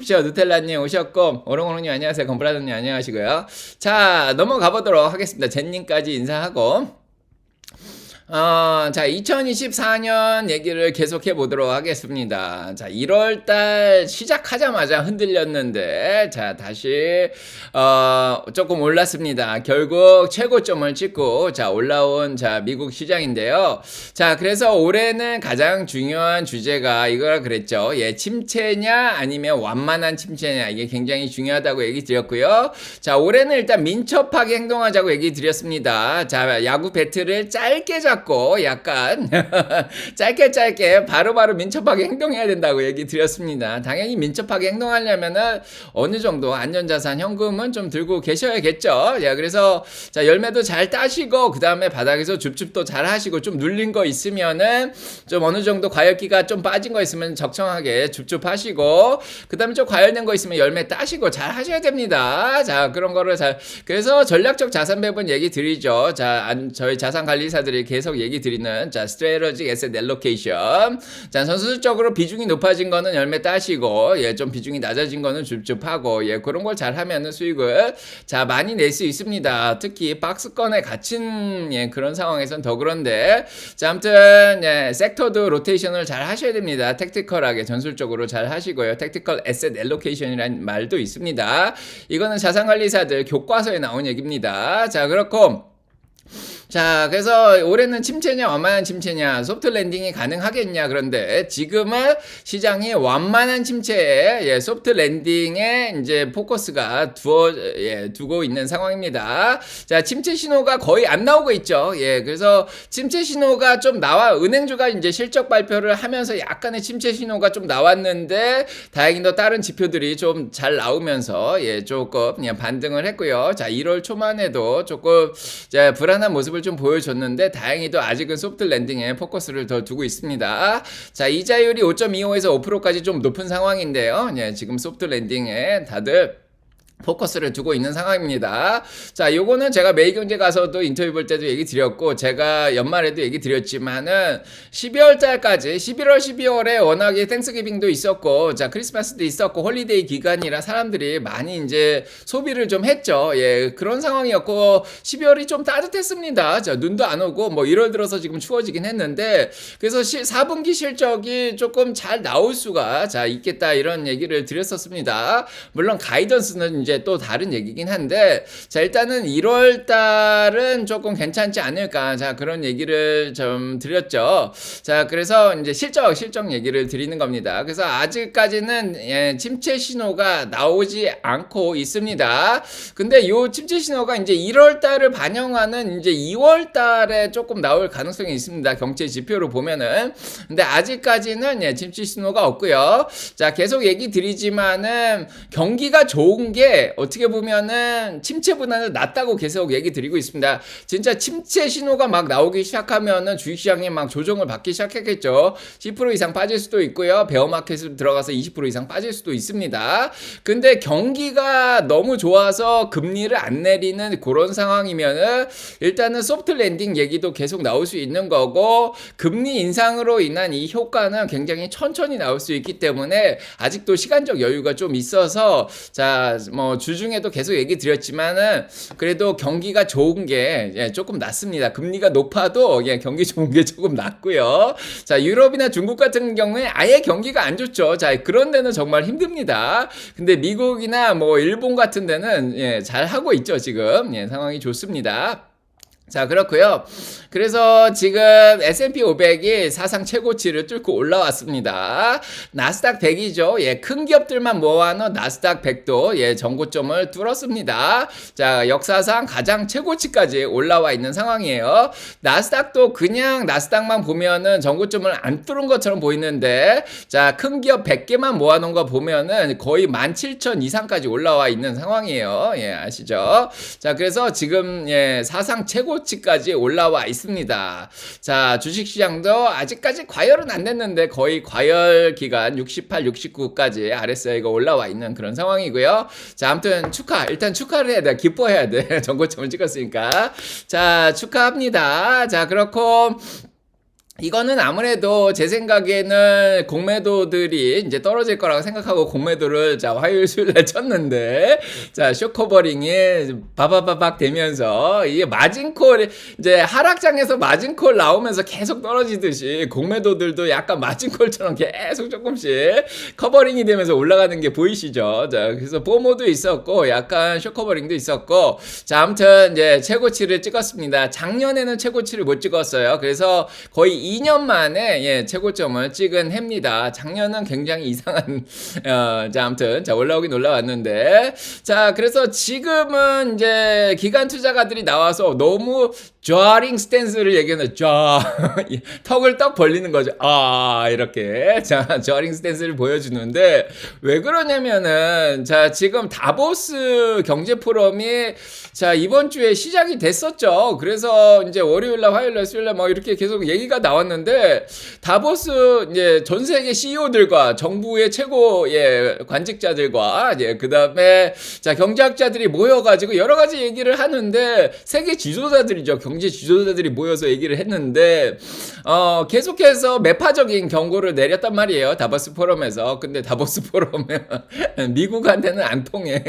누텔라님 오셨고, 오롱오롱님 안녕하세요. 건브라더님 안녕하시고요. 자, 넘어가 보도록 하겠습니다. 젠님까지 인사하고. 자, 2024년 얘기를 계속해 보도록 하겠습니다. 자, 1월달 시작하자마자 흔들렸는데, 자, 다시, 조금 올랐습니다. 결국 최고점을 찍고, 자, 올라온, 자, 미국 시장인데요. 자, 그래서 올해는 가장 중요한 주제가 이거라 그랬죠. 예, 침체냐, 아니면 완만한 침체냐, 이게 굉장히 중요하다고 얘기 드렸고요. 자, 올해는 일단 민첩하게 행동하자고 얘기 드렸습니다. 자, 야구 배트를 짧게 잡고, 약간 짧게 바로바로 민첩하게 행동해야 된다고 얘기 드렸습니다. 당연히 민첩하게 행동하려면은 어느 정도 안전자산 현금은 좀 들고 계셔야겠죠. 예, 그래서 자, 열매도 잘 따시고 그 다음에 바닥에서 줍줍도 잘 하시고 좀 눌린 거 있으면은 좀 어느 정도 과열기가 좀 빠진 거 있으면 적정하게 줍줍 하시고 그 다음에 좀 과열된 거 있으면 열매 따시고 잘 하셔야 됩니다. 자, 그런 거를 잘 그래서 전략적 자산 배분 얘기 드리죠. 자, 저희 자산 관리사들이 계속 얘기 드리는 자, 스트래티지 애셋 앨로케이션. 자, 선수적으로 비중이 높아진 거는 열매 따시고 예, 좀 비중이 낮아진 거는 줍줍하고 예, 그런 걸 잘 하면은 수익을 자, 많이 낼 수 있습니다. 특히 박스권에 갇힌 예, 그런 상황에선 더 그런데 자, 아무튼 예, 섹터도 로테이션을 잘 하셔야 됩니다. 택티컬하게 전술적으로 잘 하시고요. 택티컬 애셋 앨로케이션이라는 말도 있습니다. 이거는 자산 관리사들 교과서에 나온 얘기입니다. 자, 그렇고 자, 그래서 올해는 침체냐 완만한 침체냐 소프트 랜딩이 가능하겠냐 그런데 지금은 시장이 완만한 침체에 예, 소프트 랜딩에 이제 포커스가 두고 있는 상황입니다. 자, 침체 신호가 거의 안 나오고 있죠. 예, 그래서 침체 신호가 좀 은행주가 이제 실적 발표를 하면서 약간의 침체 신호가 좀 나왔는데 다행히도 다른 지표들이 좀 잘 나오면서 예, 조금 그냥 반등을 했고요. 자, 1월 초만 해도 조금 이제 불안한 모습을 좀 보여줬는데 다행히도 아직은 소프트 랜딩에 포커스를 더 두고 있습니다. 자, 이자율이 5.25에서 5%까지 좀 높은 상황인데요. 예, 지금 소프트 랜딩에 다들 포커스를 두고 있는 상황입니다. 자, 요거는 제가 매일경제 가서도 인터뷰 볼 때도 얘기 드렸고 제가 연말에도 얘기 드렸지만은 12월 달까지 11월 12월에 워낙에 땡스기빙도 있었고 자, 크리스마스도 있었고 홀리데이 기간이라 사람들이 많이 이제 소비를 좀 했죠. 예, 그런 상황이었고 12월이 좀 따뜻했습니다. 자, 눈도 안 오고 뭐 1월 들어서 지금 추워지긴 했는데 그래서 4분기 실적이 조금 잘 나올 수가 자, 있겠다 이런 얘기를 드렸었습니다. 물론 가이던스는 이제 또 다른 얘기긴 한데 자, 일단은 1월 달은 조금 괜찮지 않을까 자, 그런 얘기를 좀 드렸죠. 자, 그래서 이제 실적 얘기를 드리는 겁니다. 그래서 아직까지는 예, 침체 신호가 나오지 않고 있습니다. 근데 요 침체 신호가 이제 1월 달을 반영하는 이제 2월 달에 조금 나올 가능성이 있습니다. 경제 지표로 보면은. 근데 아직까지는 예, 침체 신호가 없고요. 자, 계속 얘기 드리지만은 경기가 좋은 게 어떻게 보면은 침체보다는 낫다고 계속 얘기 드리고 있습니다. 진짜 침체 신호가 막 나오기 시작하면은 주식시장이 막 조정을 받기 시작했겠죠. 10% 이상 빠질 수도 있고요. 베어마켓으로 들어가서 20% 이상 빠질 수도 있습니다. 근데 경기가 너무 좋아서 금리를 안 내리는 그런 상황이면은 일단은 소프트 랜딩 얘기도 계속 나올 수 있는 거고 금리 인상으로 인한 이 효과는 굉장히 천천히 나올 수 있기 때문에 아직도 시간적 여유가 좀 있어서 자, 뭐 주중에도 계속 얘기 드렸지만은 그래도 경기가 좋은 게 예, 조금 낫습니다. 금리가 높아도 예, 경기 좋은 게 조금 낫고요. 자, 유럽이나 중국 같은 경우에 아예 경기가 안 좋죠. 자, 그런 데는 정말 힘듭니다. 근데 미국이나 뭐 일본 같은 데는 예, 잘 하고 있죠. 지금 예, 상황이 좋습니다. 자, 그렇고요. 그래서 지금 S&P 500이 사상 최고치를 뚫고 올라왔습니다. 나스닥 100이죠. 예, 큰 기업들만 모아놓은 나스닥 100도 예, 전고점을 뚫었습니다. 자, 역사상 가장 최고치까지 올라와 있는 상황이에요. 나스닥도 그냥 나스닥만 보면은 전고점을 안 뚫은 것처럼 보이는데 자, 큰 기업 100개만 모아놓은 거 보면은 거의 17,000 이상까지 올라와 있는 상황이에요. 예, 아시죠? 자, 그래서 지금 예, 사상 최고치까지 올라와 있습니다. 자, 주식시장도 아직까지 과열은 안 됐는데 거의 과열 기간 68, 69까지 RSI가 올라와 있는 그런 상황이고요. 자, 아무튼 일단 축하를 해야 돼. 기뻐해야 돼. 전고점을 찍었으니까. 자, 축하합니다. 자, 그렇고 이거는 아무래도 제 생각에는 공매도들이 이제 떨어질 거라고 생각하고 공매도를 자 화요일 수요일 날 쳤는데 자 쇼커버링이 바바바박 되면서 이게 마진콜 이제 하락장에서 마진콜 나오면서 계속 떨어지듯이 공매도들도 약간 마진콜처럼 계속 조금씩 커버링이 되면서 올라가는 게 보이시죠? 자 그래서 보모도 있었고 약간 쇼커버링도 있었고 자 아무튼 이제 최고치를 찍었습니다. 작년에는 최고치를 못 찍었어요. 그래서 거의 2년 만에 예, 최고점을 찍은 해입니다. 작년은 굉장히 이상한 자 아무튼 자 올라오긴 올라왔는데 자 그래서 지금은 이제 기관 투자가들이 나와서 너무 좌링 스탠스를 얘기하는 턱을 떡 벌리는 거죠. 이렇게 자 좌링 스탠스를 보여주는데 왜 그러냐면은 자 지금 다보스 경제 포럼이 자 이번 주에 시작이 됐었죠. 그래서 이제 월요일날 화요일날 수요일날 뭐 이렇게 계속 얘기가 나왔는데 다보스 이제 전 세계 CEO들과 정부의 최고 예 관직자들과 예 그다음에 자 경제학자들이 모여가지고 여러 가지 얘기를 하는데 세계 지도자들이죠. 경제 지도자들이 모여서 얘기를 했는데 계속해서 매파적인 경고를 내렸단 말이에요. 다보스 포럼에서. 근데 다보스 포럼은 미국한테는 안 통해.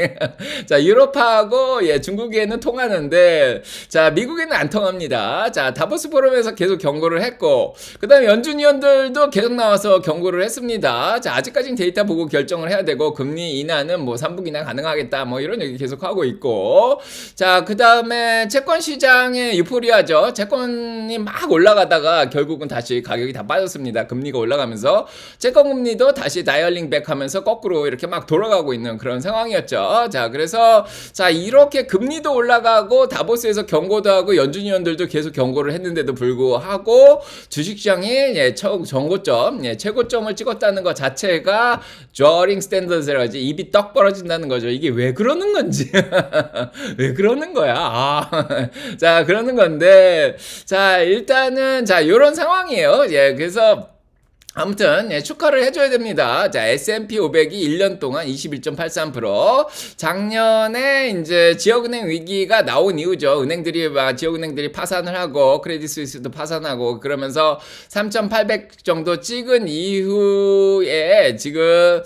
자 유럽하고 예 중국에는 통하는데 자 미국에는 안 통합니다. 자 다보스 포럼에서 계속 경고를 했고 그 다음에 연준 위원들도 계속 나와서 경고를 했습니다. 자 아직까지는 데이터 보고 결정을 해야 되고 금리 인하는 뭐 3분 이나 가능하겠다 뭐 이런 얘기 계속 하고 있고 자 그 다음에 채권 시장의 유포리아죠. 채권이 막 올라가다가 결국은 다시 가격이 다 빠졌습니다. 금리가 올라가면서 채권 금리도 다시 다이얼링 백 하면서 거꾸로 이렇게 막 돌아가고 있는 그런 상황이었죠. 자 그래서 자 이렇게 금리도 올라가고 다보스에서 경고도 하고 연준 위원들도 계속 경고를 했는데도 불구하고 주식시장이 예, 정고점, 예, 최고점을 찍었다는 것 자체가 저링 스탠더드라고 하지 입이 떡 벌어진다는 거죠. 이게 왜 그러는 건지 왜 그러는 거야? 자 그러는 건데 자 일단은 자 요런 상황이에요. 예 그래서 아무튼 예, 축하를 해줘야 됩니다. 자 S&P 500이 1년 동안 21.83% 작년에 이제 지역은행 위기가 나온 이후죠. 은행들이 지역은행들이 파산을 하고 크레딧 스위스도 파산하고 그러면서 3,800 정도 찍은 이후에 지금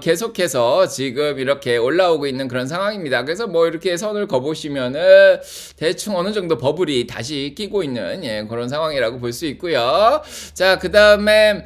계속해서 지금 이렇게 올라오고 있는 그런 상황입니다. 그래서 뭐 이렇게 선을 그어보시면은 대충 어느 정도 버블이 다시 끼고 있는 예, 그런 상황이라고 볼 수 있고요. 자 그 다음에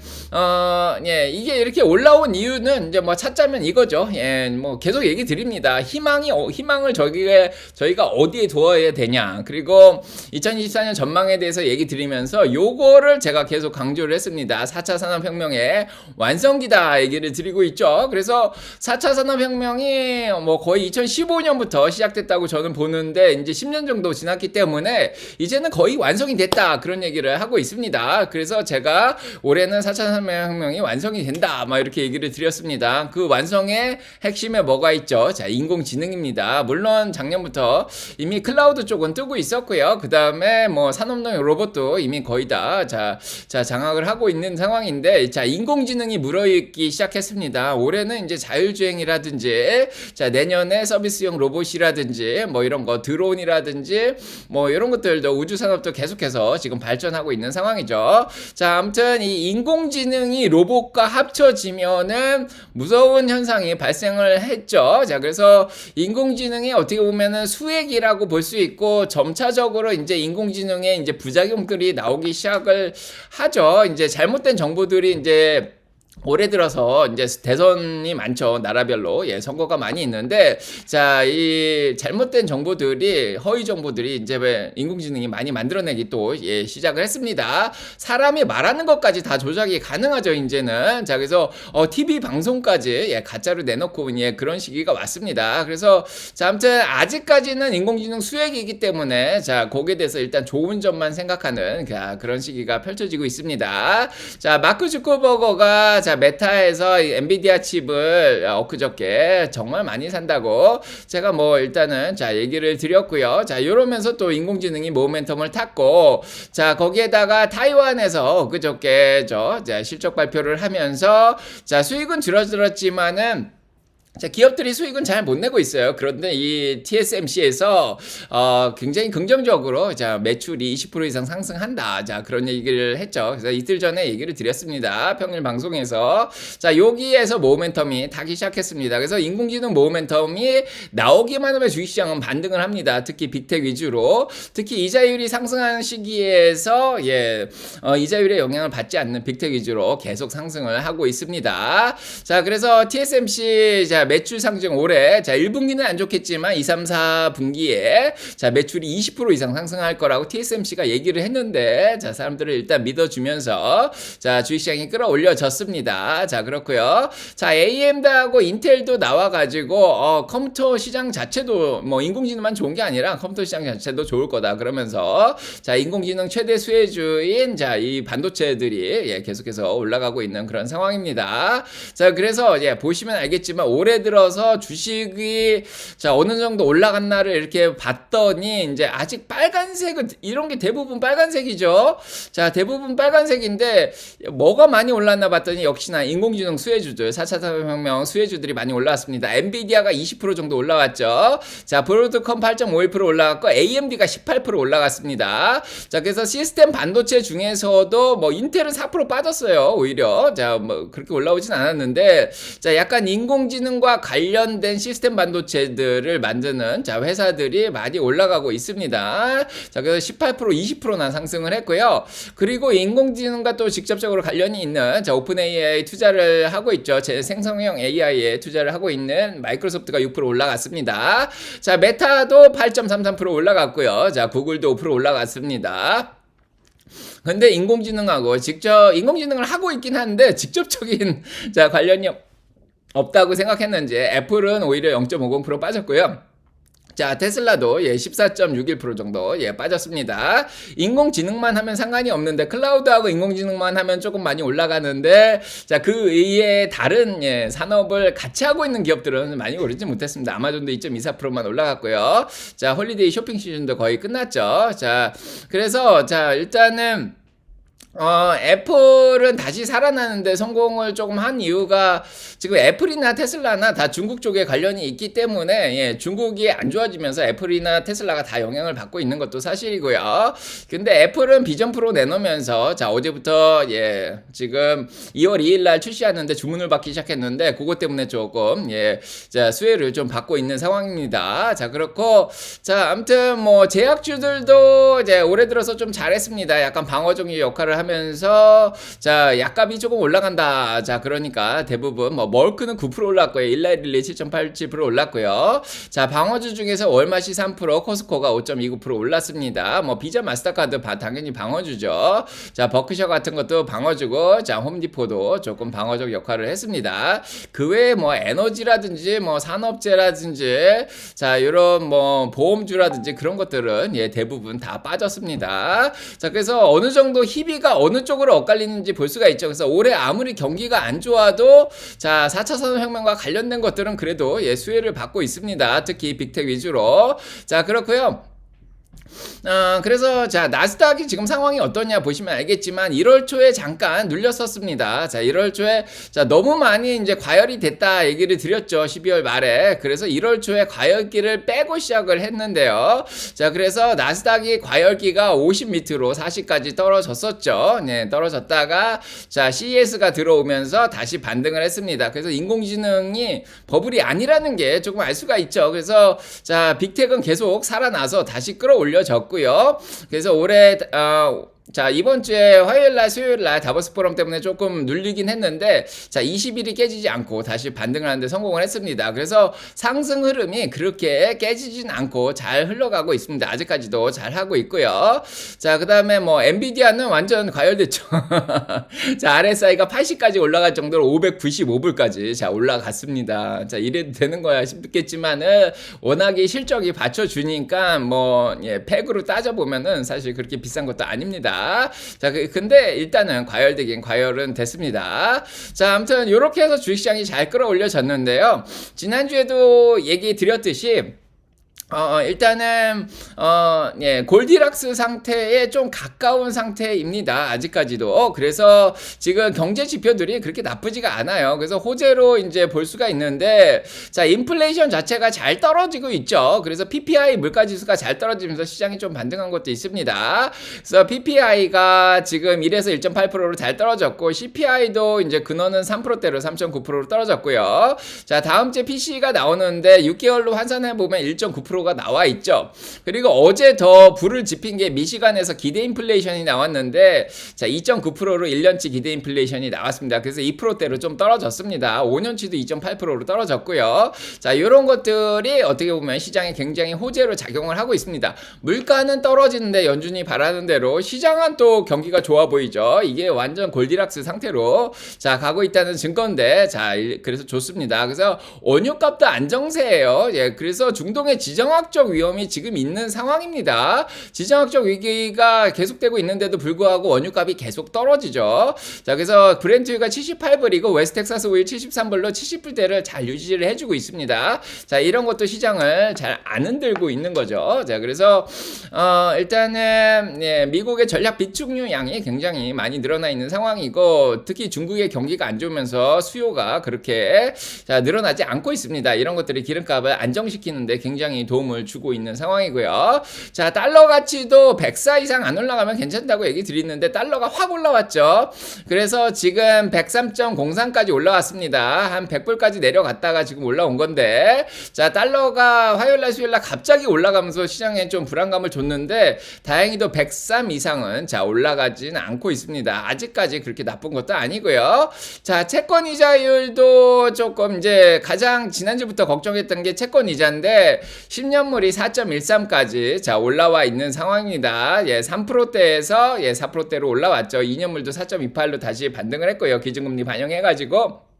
예, 이게 이렇게 올라온 이유는 이제 뭐 찾자면 이거죠. 예, 뭐 계속 얘기 드립니다. 희망을 저희가 어디에 두어야 되냐. 그리고 2024년 전망에 대해서 얘기 드리면서 요거를 제가 계속 강조를 했습니다. 4차 산업혁명의 완성기다 얘기를 드리고 있죠. 그래서 4차 산업혁명이 뭐 거의 2015년부터 시작됐다고 저는 보는데 이제 10년 정도 지났기 때문에 이제는 거의 완성이 됐다. 그런 얘기를 하고 있습니다. 그래서 제가 올해는 4차 산업혁명이 완성이 된다 막 이렇게 얘기를 드렸습니다. 그 완성의 핵심에 뭐가 있죠? 자 인공지능입니다. 물론 작년부터 이미 클라우드 쪽은 뜨고 있었고요. 그 다음에 뭐 산업용 로봇도 이미 거의 다 장악을 하고 있는 상황인데 자 인공지능이 물어있기 시작했습니다. 올해는 이제 자율주행이라든지 자 내년에 서비스용 로봇이라든지 뭐 이런 거 드론이라든지 뭐 이런 것들도 우주산업도 계속해서 지금 발전하고 있는 상황이죠. 자 아무튼 이 인공지능이 로봇과 합쳐지면은 무서운 현상이 발생을 했죠. 자, 그래서 인공지능이 어떻게 보면은 수액이라고 볼 수 있고 점차적으로 이제 인공지능의 이제 부작용들이 나오기 시작을 하죠. 이제 잘못된 정보들이 이제 올해 들어서 이제 대선이 많죠. 나라별로. 예, 선거가 많이 있는데, 자, 이 잘못된 정보들이, 허위 정보들이 이제 왜 인공지능이 많이 만들어내기 또, 예, 시작을 했습니다. 사람이 말하는 것까지 다 조작이 가능하죠, 이제는. 자, 그래서, TV 방송까지, 예, 가짜로 내놓고, 예, 그런 시기가 왔습니다. 그래서, 자, 아무튼, 아직까지는 인공지능 수액이기 때문에, 자, 거기에 대해서 일단 좋은 점만 생각하는, 그런 시기가 펼쳐지고 있습니다. 자, 마크 주커버거가, 자, 메타에서 엔비디아 칩을 엊그저께 정말 많이 산다고 제가 뭐 일단은 자 얘기를 드렸고요. 자 이러면서 또 인공지능이 모멘텀을 탔고 자 거기에다가 타이완에서 엊그저께 자 실적 발표를 하면서 자 수익은 줄어들었지만은 자, 기업들이 수익은 잘 못 내고 있어요. 그런데 이 TSMC에서 굉장히 긍정적으로 자, 매출이 20% 이상 상승한다. 자, 그런 얘기를 했죠. 그래서 이틀 전에 얘기를 드렸습니다. 평일 방송에서. 자, 여기에서 모멘텀이 타기 시작했습니다. 그래서 인공지능 모멘텀이 나오기만 하면 주식시장은 반등을 합니다. 특히 빅텍 위주로. 특히 이자율이 상승하는 시기에서 이자율의 영향을 받지 않는 빅텍 위주로 계속 상승을 하고 있습니다. 자, 그래서 TSMC 자, 매출 상승 올해 자 1분기는 안 좋겠지만 2, 3, 4분기에 자 매출이 20% 이상 상승할 거라고 TSMC가 얘기를 했는데 자 사람들을 일단 믿어주면서 자 주식시장이 끌어올려졌습니다. 자 그렇고요. 자 AMD하고 인텔도 나와가지고 컴퓨터 시장 자체도 뭐 인공지능만 좋은 게 아니라 컴퓨터 시장 자체도 좋을 거다 그러면서 자 인공지능 최대 수혜주인 자 이 반도체들이 계속해서 올라가고 있는 그런 상황입니다. 자 그래서 보시면 알겠지만 올해 들어서 주식이 자 어느 정도 올라갔나를 이렇게 봤더니 이제 아직 빨간색은 이런 게 대부분 빨간색이죠. 자 대부분 빨간색인데 뭐가 많이 올랐나 봤더니 역시나 인공지능 수혜주들 4차 산업혁명 수혜주들이 많이 올라왔습니다. 엔비디아가 20% 정도 올라왔죠. 자 브로드컴 8.51% 올라갔고 AMD가 18% 올라갔습니다. 자 그래서 시스템 반도체 중에서도 뭐 인텔은 4% 빠졌어요. 오히려 자 뭐 그렇게 올라오진 않았는데 자 약간 인공지능과 관련된 시스템 반도체들을 만드는 자 회사들이 많이 올라가고 있습니다. 자 그래서 18% 20%나 상승을 했고요. 그리고 인공지능과 또 직접적으로 관련이 있는 자 오픈 AI 투자를 하고 있죠. 제 생성형 AI에 투자를 하고 있는 마이크로소프트가 6% 올라갔습니다. 자 메타도 8.33% 올라갔고요. 자 구글도 5% 올라갔습니다. 근데 인공지능하고 인공지능을 하고 있긴 한데 직접적인 자 관련이 없다고 생각했는지 애플은 오히려 0.50% 빠졌고요. 자 테슬라도 14.61% 정도 빠졌습니다. 인공지능만 하면 상관이 없는데 클라우드하고 인공지능만 하면 조금 많이 올라가는데 자 그 외에 다른 산업을 같이 하고 있는 기업들은 많이 오르지 못했습니다. 아마존도 2.24%만 올라갔고요. 자 홀리데이 쇼핑 시즌도 거의 끝났죠. 자 그래서 자 일단은 애플은 다시 살아나는데 성공을 조금 한 이유가 지금 애플이나 테슬라나 다 중국 쪽에 관련이 있기 때문에 중국이 안 좋아지면서 애플이나 테슬라가 다 영향을 받고 있는 것도 사실이고요. 근데 애플은 비전 프로 내놓으면서 자 어제부터 지금 2월 2일 날 출시하는데 주문을 받기 시작했는데 그것 때문에 조금 자 수혜를 좀 받고 있는 상황입니다. 자 그렇고 자 아무튼 뭐 제약주들도 이제 올해 들어서 좀 잘했습니다. 약간 방어적인 역할을 하면서 자 약값이 조금 올라간다. 자 그러니까 대부분 뭐 멀크는 9% 올랐고요. 일라일리 7.87% 올랐고요. 자 방어주 중에서 월마시 3%, 코스코가 5.29% 올랐습니다. 뭐 비자 마스터카드 당연히 방어주죠. 자 버크셔 같은 것도 방어주고 자 홈디포도 조금 방어적 역할을 했습니다. 그 외에 뭐 에너지라든지 뭐 산업재라든지 자 이런 뭐 보험주라든지 그런 것들은 대부분 다 빠졌습니다. 자 그래서 어느 정도 희비가 어느 쪽으로 엇갈리는지 볼 수가 있죠. 그래서 올해 아무리 경기가 안 좋아도 자 4차 산업혁명과 관련된 것들은 그래도 수혜를 받고 있습니다. 특히 빅텍 위주로. 자 그렇고요. 그래서 자 나스닥이 지금 상황이 어떠냐 보시면 알겠지만 1월 초에 잠깐 눌렸었습니다. 자 1월 초에 자 너무 많이 이제 과열이 됐다 얘기를 드렸죠. 12월 말에. 그래서 1월 초에 과열기를 빼고 시작을 했는데요. 자 그래서 나스닥이 과열기가 50 밑으로 40까지 떨어졌었죠. 떨어졌다가 자 CES가 들어오면서 다시 반등을 했습니다. 그래서 인공지능이 버블이 아니라는 게 조금 알 수가 있죠. 그래서 자 빅텍은 계속 살아나서 다시 끌어올려졌고요. 그래서 올해 자 이번 주에 화요일날 수요일날 다보스 포럼 때문에 조금 눌리긴 했는데 자 20일이 깨지지 않고 다시 반등을 하는데 성공을 했습니다. 그래서 상승 흐름이 그렇게 깨지진 않고 잘 흘러가고 있습니다. 아직까지도 잘 하고 있고요. 자 그 다음에 뭐 엔비디아는 완전 과열됐죠. 자 RSI가 80까지 올라갈 정도로 595불까지 자 올라갔습니다. 자 이래도 되는 거야 싶겠지만은 워낙에 실적이 받쳐주니까 뭐 팩으로 따져보면은 사실 그렇게 비싼 것도 아닙니다. 자, 근데 일단은 과열되긴 과열은 됐습니다. 자, 아무튼 이렇게 해서 주식시장이 잘 끌어올려졌는데요. 지난주에도 얘기 드렸듯이 일단은 예, 골디락스 상태에 좀 가까운 상태입니다. 아직까지도. 그래서 지금 경제 지표들이 그렇게 나쁘지가 않아요. 그래서 호재로 이제 볼 수가 있는데, 자, 인플레이션 자체가 잘 떨어지고 있죠. 그래서 PPI 물가 지수가 잘 떨어지면서 시장이 좀 반등한 것도 있습니다. 그래서 PPI가 지금 1에서 1.8%로 잘 떨어졌고, CPI도 이제 근원은 3%대로 3.9%로 떨어졌고요. 자, 다음 주에 PC가 나오는데 6개월로 환산해 보면 1.9%가 나와 있죠. 그리고 어제 더 불을 지핀 게 미시간에서 기대 인플레이션이 나왔는데, 자, 2.9%로 1년치 기대 인플레이션이 나왔습니다. 그래서 2%대로 좀 떨어졌습니다. 5년치도 2.8%로 떨어졌고요. 자, 이런 것들이 어떻게 보면 시장에 굉장히 호재로 작용을 하고 있습니다. 물가는 떨어지는데 연준이 바라는 대로 시장은 또 경기가 좋아 보이죠. 이게 완전 골디락스 상태로 자 가고 있다는 증거인데, 자, 그래서 좋습니다. 그래서 원유값도 안정세예요. 예, 그래서 중동의 지정학적 위험이 지금 있는 상황입니다. 지정학적 위기가 계속되고 있는데도 불구하고 원유값이 계속 떨어지죠. 자, 그래서 브렌트유가 78불이고 웨스텍사스 오일 73불로 70불대를 잘 유지를 해주고 있습니다. 자, 이런 것도 시장을 잘 안 흔들고 있는 거죠. 자, 그래서 일단은 예, 미국의 전략 비축유 양이 굉장히 많이 늘어나 있는 상황이고, 특히 중국의 경기가 안 좋으면서 수요가 그렇게 자 늘어나지 않고 있습니다. 이런 것들이 기름값을 안정시키는데 굉장히 도움을 주고 있는 상황이고요. 자, 달러 가치도 104 이상 안 올라가면 괜찮다고 얘기 드리는데 달러가 확 올라왔죠. 그래서 지금 103.03까지 올라왔습니다. 한 100불까지 내려갔다가 지금 올라온 건데, 자, 달러가 화요일날 수요일날 갑자기 올라가면서 시장에 좀 불안감을 줬는데 다행히도 103 이상은 자 올라가지는 않고 있습니다. 아직까지 그렇게 나쁜 것도 아니고요. 자, 채권 이자율도 조금 이제 가장 지난주부터 걱정했던 게 채권 이자인데 10년물이 4.13까지 자 올라와 있는 상황입니다. 예, 3%대에서 예, 4%대로 올라왔죠. 2년물도 4.28로 다시 반등을 했고요. 기준금리 반영해가지고.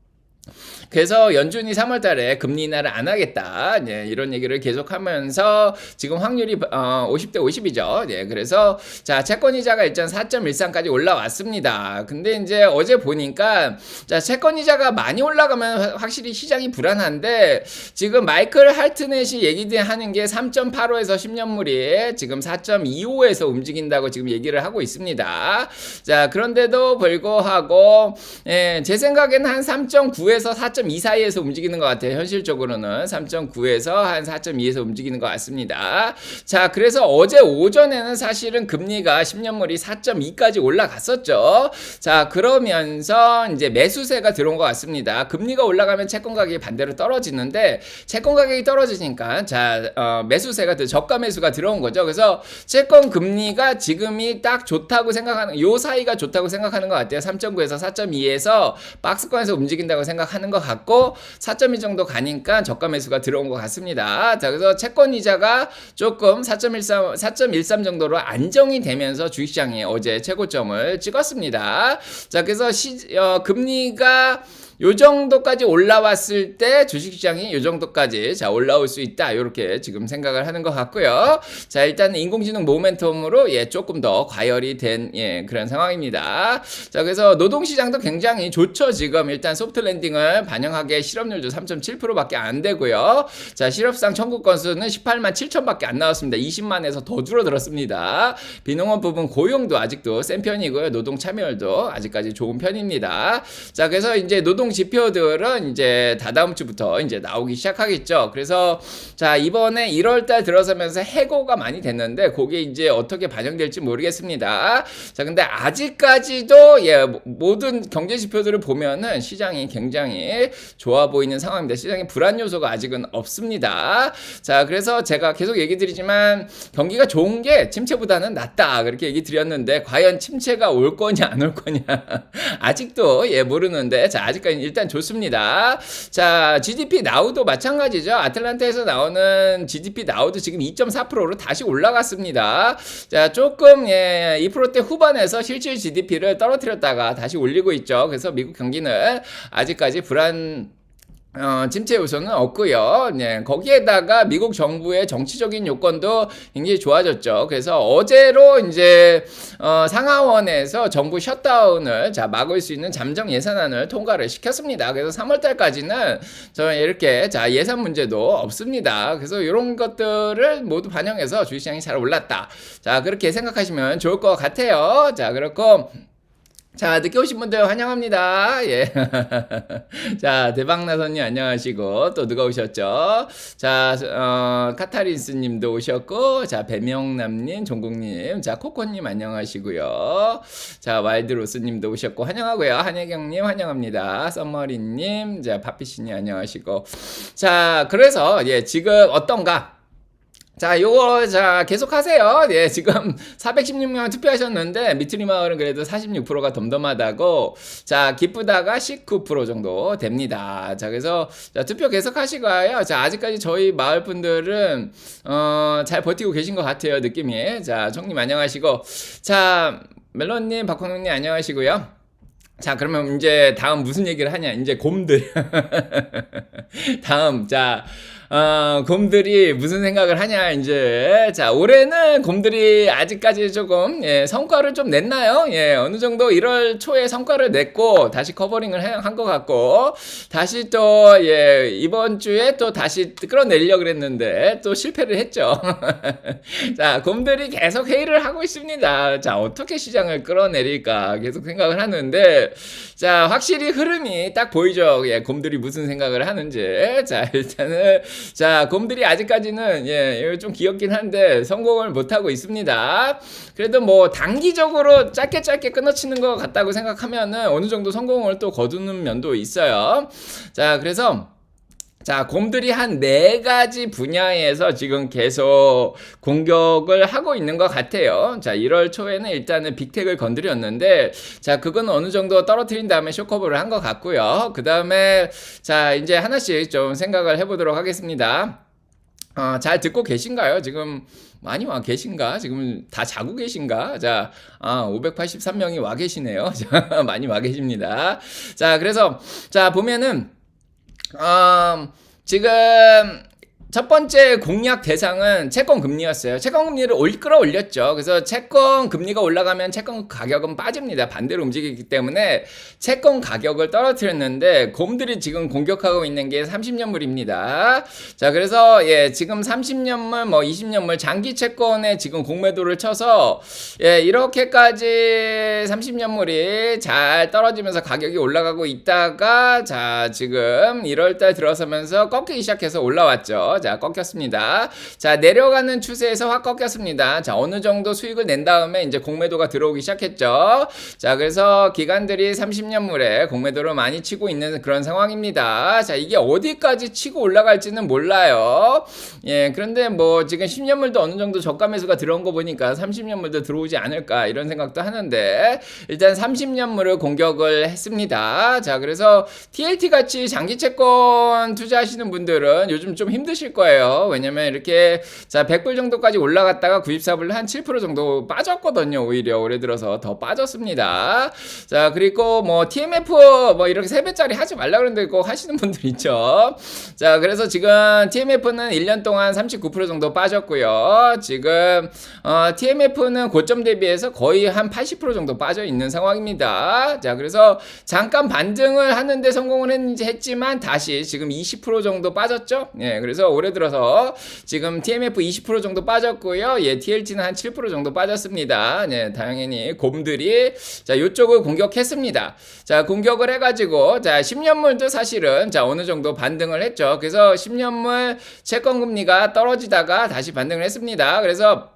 그래서 연준이 3월달에 금리 인하를 안 하겠다, 예, 이런 얘기를 계속하면서 지금 확률이 50대 50이죠. 예, 그래서 자 채권이자가 일단 4.13까지 올라왔습니다. 근데 이제 어제 보니까 자 채권이자가 많이 올라가면 확실히 시장이 불안한데, 지금 마이클 할트넷이 얘기하는 게 3.85에서 10년물이 지금 4.25에서 움직인다고 지금 얘기를 하고 있습니다. 자, 그런데도 불구하고 예, 제 생각에는 한 3.9에서 4.2 사이에서 움직이는 것 같아요. 현실적으로는 3.9에서 한 4.2에서 움직이는 것 같습니다. 자, 그래서 어제 오전에는 사실은 금리가 10년물이 4.2까지 올라갔었죠. 자, 그러면서 이제 매수세가 들어온 것 같습니다. 금리가 올라가면 채권 가격이 반대로 떨어지는데, 채권 가격이 떨어지니까 자 매수세가 저가 매수가 들어온 거죠. 그래서 채권 금리가 지금이 딱 좋다고 생각하는, 요 사이가 좋다고 생각하는 것 같아요. 3.9에서 4.2에서 박스권에서 움직인다고 생각하는 것 같고, 4.2 정도 가니까 저가 매수가 들어온 것 같습니다. 자, 그래서 채권 이자가 조금 4.13 정도로 안정이 되면서 주식시장이 어제 최고점을 찍었습니다. 자, 그래서 금리가 요 정도까지 올라왔을 때 주식시장이 요 정도까지 자 올라올 수 있다, 이렇게 지금 생각을 하는 것 같고요. 자, 일단 인공지능 모멘텀으로 예 조금 더 과열이 된 예 그런 상황입니다. 자, 그래서 노동시장도 굉장히 좋죠. 지금 일단 소프트 랜딩을 반영하게 실업률도 3.7%밖에 안 되고요. 자, 실업상 청구 건수는 18만 7천밖에 안 나왔습니다. 20만에서 더 줄어들었습니다. 비농업 부분 고용도 아직도 센 편이고요. 노동 참여율도 아직까지 좋은 편입니다. 자, 그래서 이제 노동 지표들은 이제 다다음 주부터 이제 나오기 시작하겠죠. 그래서 자, 이번에 1월달 들어서면서 해고가 많이 됐는데 그게 이제 어떻게 반영될지 모르겠습니다. 자, 근데 아직까지도 예 모든 경제 지표들을 보면은 시장이 굉장히 좋아 보이는 상황입니다. 시장에 불안 요소가 아직은 없습니다. 자, 그래서 제가 계속 얘기 드리지만 경기가 좋은 게 침체보다는 낫다, 그렇게 얘기 드렸는데 과연 침체가 올 거냐 안 올 거냐 아직도 예 모르는데, 자, 아직까지 일단 좋습니다. 자, GDP 나우도 마찬가지죠. 아틀란타에서 나오는 GDP 나우도 지금 2.4%로 다시 올라갔습니다. 자, 조금 예 2%대 후반에서 실질 GDP를 떨어뜨렸다가 다시 올리고 있죠. 그래서 미국 경기는 아직까지 침체 요소는 없고요. 네, 거기에다가 미국 정부의 정치적인 요건도 굉장히 좋아졌죠. 그래서 어제로 이제 상하원에서 정부 셧다운을 막을 수 있는 잠정 예산안을 통과를 시켰습니다. 그래서 3월 달까지는 저는 이렇게 예산 문제도 없습니다. 그래서 이런 것들을 모두 반영해서 주식시장이 잘 올랐다. 자, 그렇게 생각하시면 좋을 것 같아요. 자, 그렇고 자, 늦게 오신 분들 환영합니다. 예. 자, 대박나선님 안녕하시고, 또 누가 오셨죠? 자, 카타린스 님도 오셨고, 자, 배명남님, 종국님, 자, 코코님 안녕하시고요. 자, 와일드로스 님도 오셨고, 환영하고요. 한혜경님 환영합니다. 썸머리님, 자, 파피씨님 안녕하시고. 자, 그래서, 예, 지금 어떤가? 자, 요거, 계속 하세요. 예, 지금 416명 투표하셨는데, 미트리 마을은 그래도 46%가 덤덤하다고, 자, 기쁘다가 19% 정도 됩니다. 자, 그래서, 투표 계속 하시고요. 자, 아직까지 저희 마을 분들은, 잘 버티고 계신 것 같아요, 느낌이. 자, 총님 안녕하시고. 자, 멜론님, 박광룡님 안녕하시고요. 자, 그러면 이제 다음 무슨 얘기를 하냐? 이제 곰들. 다음, 자, 곰들이 무슨 생각을 하냐, 이제. 자, 올해는 곰들이 아직까지 조금, 예, 성과를 좀 냈나요? 예, 어느 정도 1월 초에 성과를 냈고, 다시 커버링을 한 것 같고, 다시 또, 예, 이번 주에 또 다시 끌어내려고 그랬는데, 또 실패를 했죠. 자, 곰들이 계속 회의를 하고 있습니다. 자, 어떻게 시장을 끌어내릴까 계속 생각을 하는데, 자, 확실히 흐름이 딱 보이죠. 예, 곰들이 무슨 생각을 하는지. 자, 일단은, 자, 곰들이 아직까지는, 예, 좀 귀엽긴 한데, 성공을 못하고 있습니다. 그래도 뭐, 단기적으로 짧게 끊어치는 것 같다고 생각하면은, 어느 정도 성공을 또 거두는 면도 있어요. 자, 그래서, 자, 곰들이 한 4가지 분야에서 지금 계속 공격을 하고 있는 것 같아요. 자, 1월 초에는 일단은 빅텍을 건드렸는데, 자, 그건 어느 정도 떨어뜨린 다음에 쇼커버를 한 것 같고요. 그 다음에, 자, 이제 하나씩 좀 생각을 해보도록 하겠습니다. 잘 듣고 계신가요? 지금 많이 와 계신가? 지금 다 자고 계신가? 자, 583명이 와 계시네요. 자, 많이 와 계십니다. 자, 그래서, 자, 보면은, 지금 첫 번째 공략 대상은 채권 금리였어요. 채권 금리를 끌어올렸죠. 그래서 채권 금리가 올라가면 채권 가격은 빠집니다. 반대로 움직이기 때문에 채권 가격을 떨어뜨렸는데 곰들이 지금 공격하고 있는 게 30년물입니다. 자, 그래서 예, 지금 30년물 뭐 20년물 장기 채권에 지금 공매도를 쳐서 예, 이렇게까지 30년물이 잘 떨어지면서 가격이 올라가고 있다가 자, 지금 1월달 들어서면서 꺾이기 시작해서 올라왔죠. 자, 꺾였습니다. 자, 내려가는 추세에서 확 꺾였습니다. 자, 어느 정도 수익을 낸 다음에 이제 공매도가 들어오기 시작했죠. 자, 그래서 기관들이 30년물에 공매도를 많이 치고 있는 그런 상황입니다. 자, 이게 어디까지 치고 올라갈지는 몰라요. 예, 그런데 뭐 지금 10년물도 어느 정도 저가 매수가 들어온 거 보니까 30년물도 들어오지 않을까 이런 생각도 하는데 일단 30년물을 공격을 했습니다. 자, 그래서 TLT 같이 장기 채권 투자하시는 분들은 요즘 좀 힘드실 거예요. 왜냐면 이렇게 자 100불 정도까지 올라갔다가 94불 한 7% 정도 빠졌거든요. 오히려 올해 들어서 더 빠졌습니다. 자, 그리고 뭐 TMF 뭐 이렇게 3배짜리 하지 말라 그러는데 꼭 하시는 분들 있죠. 자, 그래서 지금 TMF는 1년 동안 39% 정도 빠졌고요. 지금 TMF는 고점 대비해서 거의 한 80% 정도 빠져 있는 상황입니다. 자, 그래서 잠깐 반등을 하는데 성공을 했지만 다시 지금 20% 정도 빠졌죠. 예, 그래서 올해 들어서 지금 TMF 20% 정도 빠졌고요. 예, TLT는 한 7% 정도 빠졌습니다. 네, 당연히 곰들이 자, 요쪽을 공격했습니다. 자, 공격을 해가지고 자, 10년물도 사실은 자, 어느 정도 반등을 했죠. 그래서 10년물 채권 금리가 떨어지다가 다시 반등을 했습니다. 그래서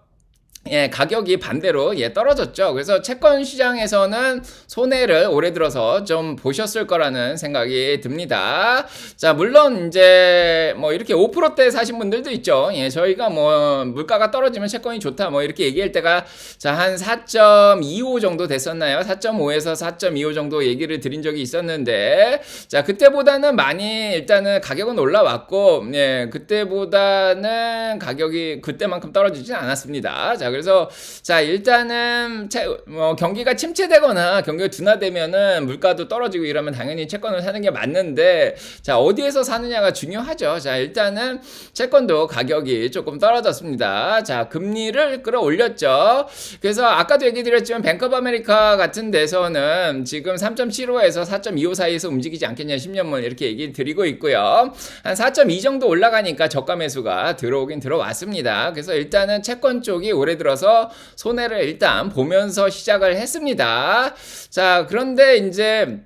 예, 가격이 반대로 예, 떨어졌죠. 그래서 채권 시장에서는 손해를 올해 들어서 좀 보셨을 거라는 생각이 듭니다. 자, 물론 이제 뭐 이렇게 5%대 사신 분들도 있죠. 예, 저희가 뭐 물가가 떨어지면 채권이 좋다 뭐 이렇게 얘기할 때가 자, 한 4.25 정도 됐었나요? 4.5에서 4.25 정도 얘기를 드린 적이 있었는데 자, 그때보다는 많이 일단은 가격은 올라왔고 예, 그때보다는 가격이 그때만큼 떨어지진 않았습니다. 자, 그래서 자 일단은 경기가 침체되거나 경기가 둔화되면은 물가도 떨어지고 이러면 당연히 채권을 사는 게 맞는데 자 어디에서 사느냐가 중요하죠. 자 일단은 채권도 가격이 조금 떨어졌습니다. 자 금리를 끌어올렸죠. 그래서 아까도 얘기 드렸지만 뱅크 오브 아메리카 같은 데서는 지금 3.75에서 4.25 사이에서 움직이지 않겠냐 10년물 이렇게 얘기 드리고 있고요. 한 4.2 정도 올라가니까 저가 매수가 들어오긴 들어왔습니다. 그래서 일단은 채권 쪽이 올해 들어서 손해를 일단 보면서 시작을 했습니다. 자 그런데 이제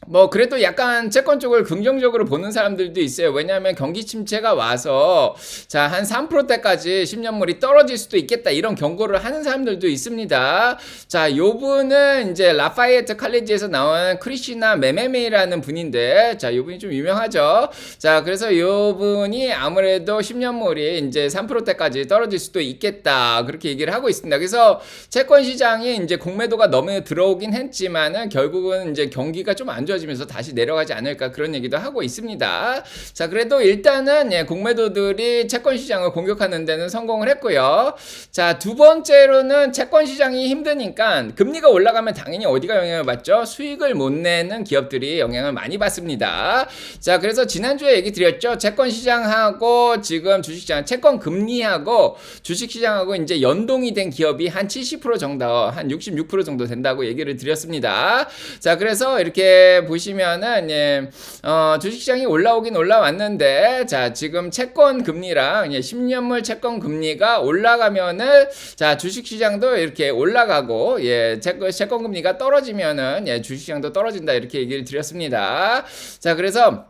뭐 그래도 약간 채권 쪽을 긍정적으로 보는 사람들도 있어요. 왜냐하면 경기 침체가 와서 자 한 3%대까지 10년물이 떨어질 수도 있겠다 이런 경고를 하는 사람들도 있습니다. 자 요분은 이제 라파이에트 칼리지에서 나온 크리시나 메메메이라는 분인데 자 요분이 좀 유명하죠. 자 그래서 요분이 아무래도 10년물이 이제 3%대까지 떨어질 수도 있겠다 그렇게 얘기를 하고 있습니다. 그래서 채권 시장이 이제 공매도가 너무 들어오긴 했지만은 결국은 이제 경기가 좀 안 좋아지면서 다시 내려가지 않을까 그런 얘기도 하고 있습니다. 자 그래도 일단은 공매도들이 채권 시장을 공격하는 데는 성공을 했고요. 자 두 번째로는 채권 시장이 힘드니까 금리가 올라가면 당연히 어디가 영향을 받죠? 수익을 못 내는 기업들이 영향을 많이 받습니다. 자 그래서 지난주에 얘기 드렸죠. 채권 시장하고 지금 주식시장 채권 금리하고 주식시장하고 이제 연동이 된 기업이 한 70% 정도 한 66% 정도 된다고 얘기를 드렸습니다. 자 그래서 이렇게 보시면은 주식시장이 올라오긴 올라왔는데 자 지금 채권 금리랑 10년물 채권 금리가 올라가면은 자 주식시장도 이렇게 올라가고 채권 금리가 떨어지면은 주식시장도 떨어진다 이렇게 얘기를 드렸습니다. 자 그래서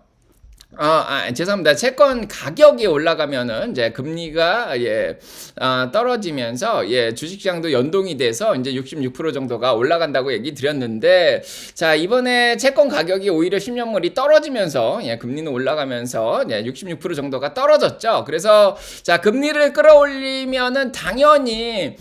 죄송합니다. 채권 가격이 올라가면은 이제 금리가 떨어지면서 주식시장도 연동이 돼서 이제 66% 정도가 올라간다고 얘기 드렸는데 자 이번에 채권 가격이 오히려 10년물이 떨어지면서 금리는 올라가면서 66% 정도가 떨어졌죠. 그래서 자 금리를 끌어올리면은 당연히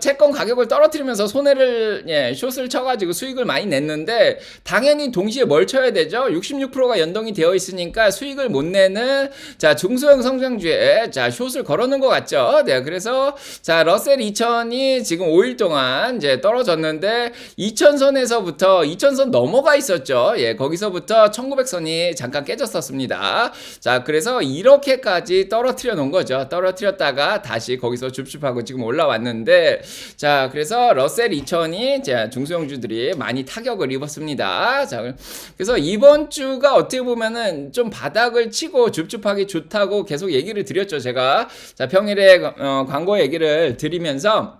채권 가격을 떨어뜨리면서 손해를 숏을 쳐가지고 수익을 많이 냈는데 당연히 동시에 뭘 쳐야 되죠? 66%가 연동이 되어 있으니까 수익을 못 내는 자 중소형 성장주에 자 숏을 걸어놓은 것 같죠. 네, 그래서 자 러셀 2000이 지금 5일 동안 이제 떨어졌는데 2000선에서부터 2000선 넘어가 있었죠. 거기서부터 1900선이 잠깐 깨졌었습니다. 자 그래서 이렇게까지 떨어뜨려 놓은 거죠. 떨어뜨렸다가 다시 거기서 줍줍하고 지금 올라왔는데 자 그래서 러셀 2000이 자 중소형주들이 많이 타격을 입었습니다. 자 그래서 이번 주가 어떻게 보면은 좀 바닥을 치고 줍줍하기 좋다고 계속 얘기를 드렸죠. 제가 자 평일에 광고 얘기를 드리면서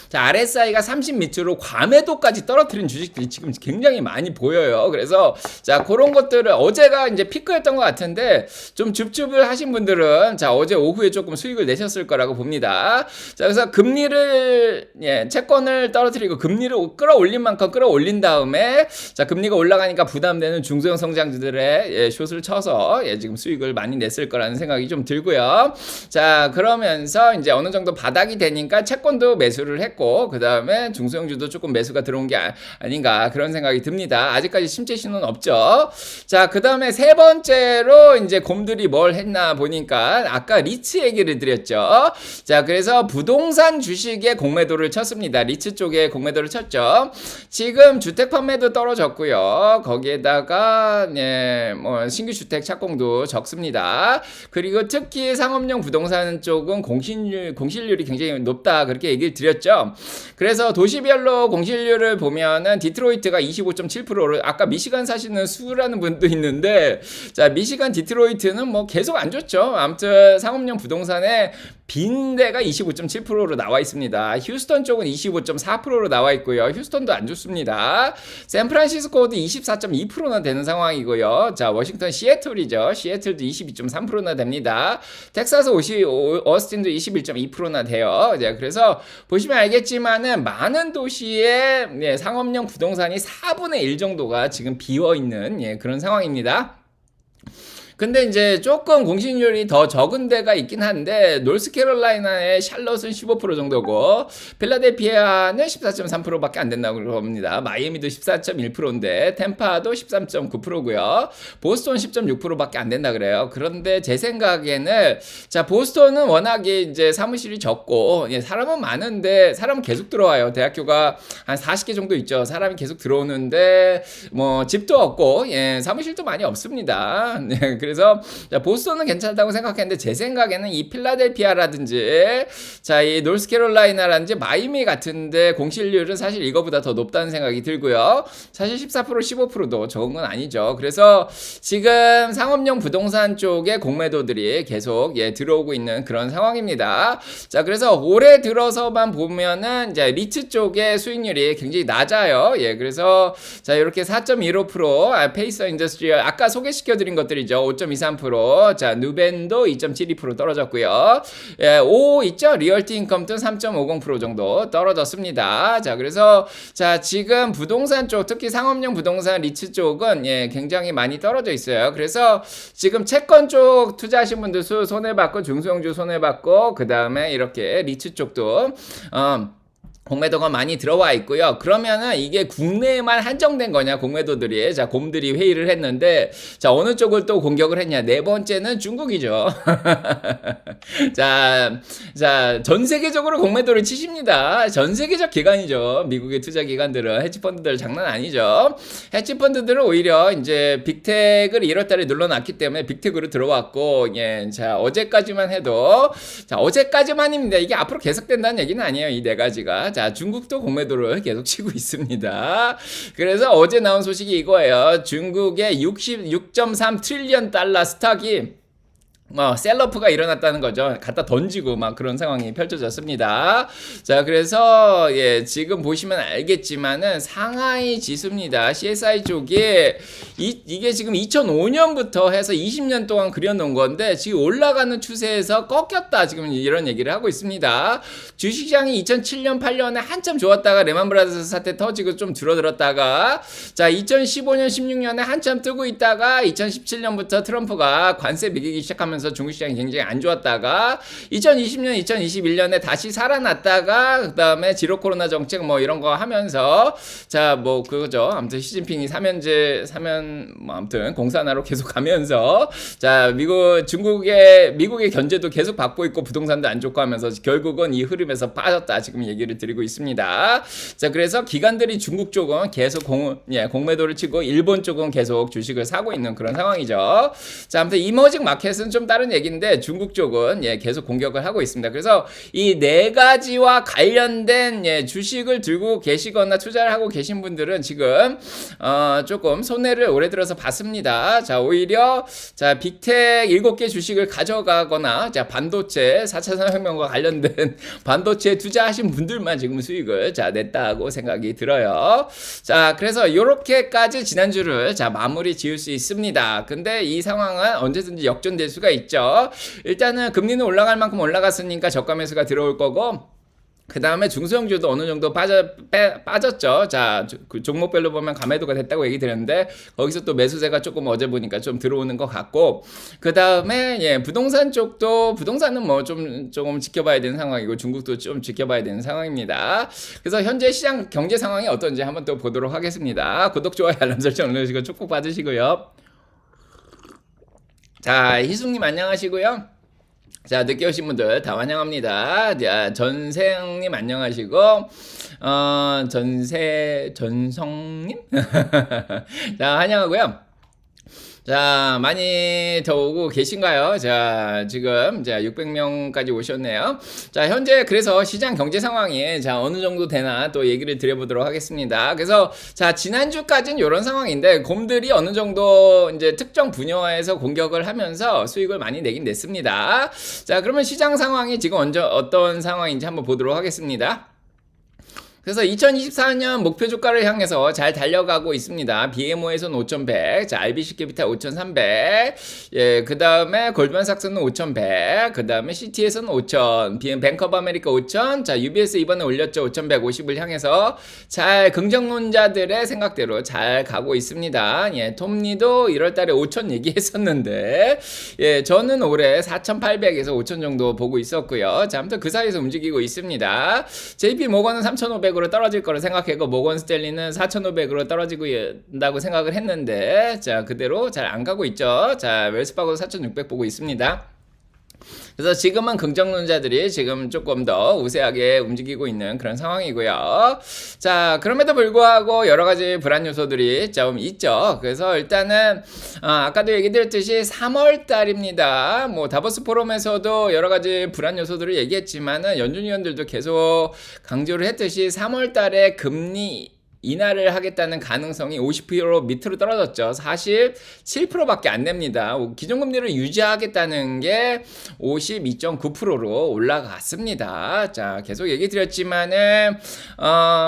자, RSI가 30 밑으로 과매도까지 떨어뜨린 주식들이 지금 굉장히 많이 보여요. 그래서 자, 그런 것들을 어제가 이제 피크였던 것 같은데 좀 줍줍을 하신 분들은 자, 어제 오후에 조금 수익을 내셨을 거라고 봅니다. 자, 그래서 금리를 채권을 떨어뜨리고 금리를 끌어올린 만큼 끌어올린 다음에 자, 금리가 올라가니까 부담되는 중소형 성장주들의 숏을 쳐서 지금 수익을 많이 냈을 거라는 생각이 좀 들고요. 자, 그러면서 이제 어느 정도 바닥이 되니까 채권도 매수를 했고 그 다음에 중소형주도 조금 매수가 들어온 게 아닌가 그런 생각이 듭니다. 아직까지 침체 신호는 없죠. 자, 그 다음에 세 번째로 이제 곰들이 뭘 했나 보니까 아까 리츠 얘기를 드렸죠. 자, 그래서 부동산 주식에 공매도를 쳤습니다. 리츠 쪽에 공매도를 쳤죠. 지금 주택 판매도 떨어졌고요. 거기에다가 뭐 신규 주택 착공도 적습니다. 그리고 특히 상업용 부동산 쪽은 공실률이 굉장히 높다 그렇게 얘기를 드렸죠. 그래서 도시별로 공실률을 보면은 디트로이트가 25.7%로 아까 미시간 사시는 수라는 분도 있는데 자 미시간 디트로이트는 뭐 계속 안 좋죠. 아무튼 상업용 부동산에 빈대가 25.7%로 나와 있습니다. 휴스턴 쪽은 25.4%로 나와 있고요. 휴스턴도 안 좋습니다. 샌프란시스코도 24.2%나 되는 상황이고요. 자 워싱턴 시애틀이죠. 시애틀도 22.3%나 됩니다. 텍사스 오스틴도 21.2%나 돼요. 자, 그래서 보시면 알겠지만은 많은 도시에 상업용 부동산이 4분의 1 정도가 지금 비어 있는 그런 상황입니다. 근데 이제 조금 공신률이 더 적은 데가 있긴 한데 노스캐롤라이나의 샬럿은 15% 정도고 필라델피아는 14.3%밖에 안 된다고 합니다. 마이애미도 14.1%인데 템파도 13.9%고요. 보스턴 10.6%밖에 안 된다 그래요. 그런데 제 생각에는 자 보스턴은 워낙에 이제 사무실이 적고 예, 사람은 많은데 사람은 계속 들어와요. 대학교가 한 40개 정도 있죠. 사람이 계속 들어오는데 뭐 집도 없고 예, 사무실도 많이 없습니다. 네, 그래서 자, 보스턴은 괜찮다고 생각했는데 제 생각에는 이 필라델피아라든지 자, 이 노스캐롤라이나라든지 마이애미 같은데 공실률은 사실 이거보다 더 높다는 생각이 들고요. 사실 14% 15%도 적은 건 아니죠. 그래서 지금 상업용 부동산 쪽에 공매도들이 계속 예, 들어오고 있는 그런 상황입니다. 자, 그래서 올해 들어서만 보면은 이제 리츠 쪽의 수익률이 굉장히 낮아요. 예, 그래서 자, 이렇게 4.15% 페이서 인더스트리얼 아까 소개시켜드린 것들이죠. 5.23%. 자, 누벤도 2.72% 떨어졌고요. 예, 5 있죠? 리얼티 인컴도 3.50% 정도 떨어졌습니다. 자, 그래서 자, 지금 부동산 쪽, 특히 상업용 부동산 리츠 쪽은 예, 굉장히 많이 떨어져 있어요. 그래서 지금 채권 쪽 투자하신 분들 손해받고 중소형주 손해받고 그 다음에 이렇게 리츠 쪽도 공매도가 많이 들어와 있고요. 그러면은 이게 국내에만 한정된 거냐, 공매도들이. 자, 곰들이 회의를 했는데, 자, 어느 쪽을 또 공격을 했냐. 네 번째는 중국이죠. 자, 전 세계적으로 공매도를 치십니다. 전 세계적 기관이죠. 미국의 투자 기관들은. 해치펀드들 장난 아니죠. 해치펀드들은 오히려 이제 빅텍을 1월 달에 눌러놨기 때문에 빅텍으로 들어왔고, 예, 자, 어제까지만 해도, 자, 어제까지만입니다. 이게 앞으로 계속된다는 얘기는 아니에요. 이 네 가지가. 자, 중국도 공매도를 계속 치고 있습니다. 그래서 어제 나온 소식이 이거예요. 중국의 66.3 트릴리언 달러 스탁이 셀러프가 일어났다는 거죠. 갖다 던지고 막 그런 상황이 펼쳐졌습니다. 자, 그래서 예, 지금 보시면 알겠지만은 상하이 지수입니다. CSI 쪽에 이게 지금 2005년부터 해서 20년 동안 그려놓은 건데 지금 올라가는 추세에서 꺾였다. 지금 이런 얘기를 하고 있습니다. 주식시장이 2007년 8년에 한참 좋았다가 레만 브라더스 사태 터지고 좀 줄어들었다가 자, 2015년 16년에 한참 뜨고 있다가 2017년부터 트럼프가 관세 매기기 시작하면서 중국 시장이 굉장히 안 좋았다가 2020년, 2021년에 다시 살아났다가 그다음에 지로 코로나 정책 뭐 이런 거 하면서 자, 뭐 그거죠. 아무튼 시진핑이 뭐 아무튼 공산화로 계속 가면서 자, 미국의 견제도 계속 받고 있고 부동산도 안 좋고 하면서 결국은 이 흐름에서 빠졌다. 지금 얘기를 드리고 있습니다. 자, 그래서 기관들이 중국 쪽은 계속 공매도를 치고 일본 쪽은 계속 주식을 사고 있는 그런 상황이죠. 자, 아무튼 이머징 마켓은 좀 다른 얘기인데 중국 쪽은 예, 계속 공격을 하고 있습니다. 그래서 이 네 가지와 관련된 예, 주식을 들고 계시거나 투자를 하고 계신 분들은 지금 조금 손해를 올해 들어서 봤습니다. 자, 오히려 자, 빅텍 7개 주식을 가져가거나 자, 반도체 4차 산업혁명과 관련된 반도체 투자하신 분들만 지금 수익을 자, 냈다고 생각이 들어요. 자, 그래서 요렇게까지 지난주를 자, 마무리 지을 수 있습니다. 근데 이 상황은 언제든지 역전될 수가 있죠. 일단은 금리는 올라갈 만큼 올라갔으니까 저가 매수가 들어올 거고 그 다음에 중소형주도 어느 정도 빠졌죠. 자, 그 종목별로 보면 감매도가 됐다고 얘기 드렸는데, 거기서 또 매수세가 조금 어제 보니까 좀 들어오는 것 같고, 그 다음에, 예, 부동산 쪽도, 부동산은 뭐 조금 지켜봐야 되는 상황이고, 중국도 좀 지켜봐야 되는 상황입니다. 그래서 현재 시장 경제 상황이 어떤지 한번 또 보도록 하겠습니다. 구독, 좋아요, 알람 설정 눌러주시고, 축복 받으시고요. 자, 희숙님 안녕하시고요. 자, 늦게 오신 분들 다 환영합니다. 자, 전생님 안녕하시고, 전성님? 자, 환영하고요. 자, 많이 더 오고 계신가요? 자, 지금, 자, 600명까지 오셨네요. 자, 현재 그래서 시장 경제 상황이, 자, 어느 정도 되나 또 얘기를 드려보도록 하겠습니다. 그래서, 자, 지난주까지는 이런 상황인데, 곰들이 어느 정도 이제 특정 분야에서 공격을 하면서 수익을 많이 내긴 냈습니다. 자, 그러면 시장 상황이 지금 어떤 상황인지 한번 보도록 하겠습니다. 그래서 2024년 목표 주가를 향해서 잘 달려가고 있습니다. BMO에서는 5,100, 자, RBC 캐피탈 5,300, 예, 그 다음에 골드만삭스는 5,100, 그 다음에 CT에서는 5,000, 뱅크 오브 아메리카 5,000, 자, UBS 이번에 올렸죠. 5,150을 향해서 잘 긍정론자들의 생각대로 잘 가고 있습니다. 예, 톱니도 1월달에 5,000 얘기했었는데, 예, 저는 올해 4,800에서 5,000 정도 보고 있었고요. 자, 아무튼 그 사이에서 움직이고 있습니다. JP 모건은 3,500으로 떨어질 거로 생각했고 모건 스탠리는 4,500으로 떨어지고 있다고 생각을 했는데 자 그대로 잘 안 가고 있죠. 자 웰스파고도 4,600 보고 있습니다. 그래서 지금은 긍정론자들이 지금 조금 더 우세하게 움직이고 있는 그런 상황이고요. 자, 그럼에도 불구하고 여러 가지 불안 요소들이 좀 있죠. 그래서 일단은 아까도 얘기 드렸듯이 3월 달입니다. 뭐 다보스 포럼에서도 여러 가지 불안 요소들을 얘기했지만은 연준 위원들도 계속 강조를 했듯이 3월 달에 금리 인하를 하겠다는 가능성이 50% 밑으로 떨어졌죠. 47%밖에 안 됩니다. 기존금리를 유지하겠다는 게 52.9%로 올라갔습니다. 자, 계속 얘기 드렸지만은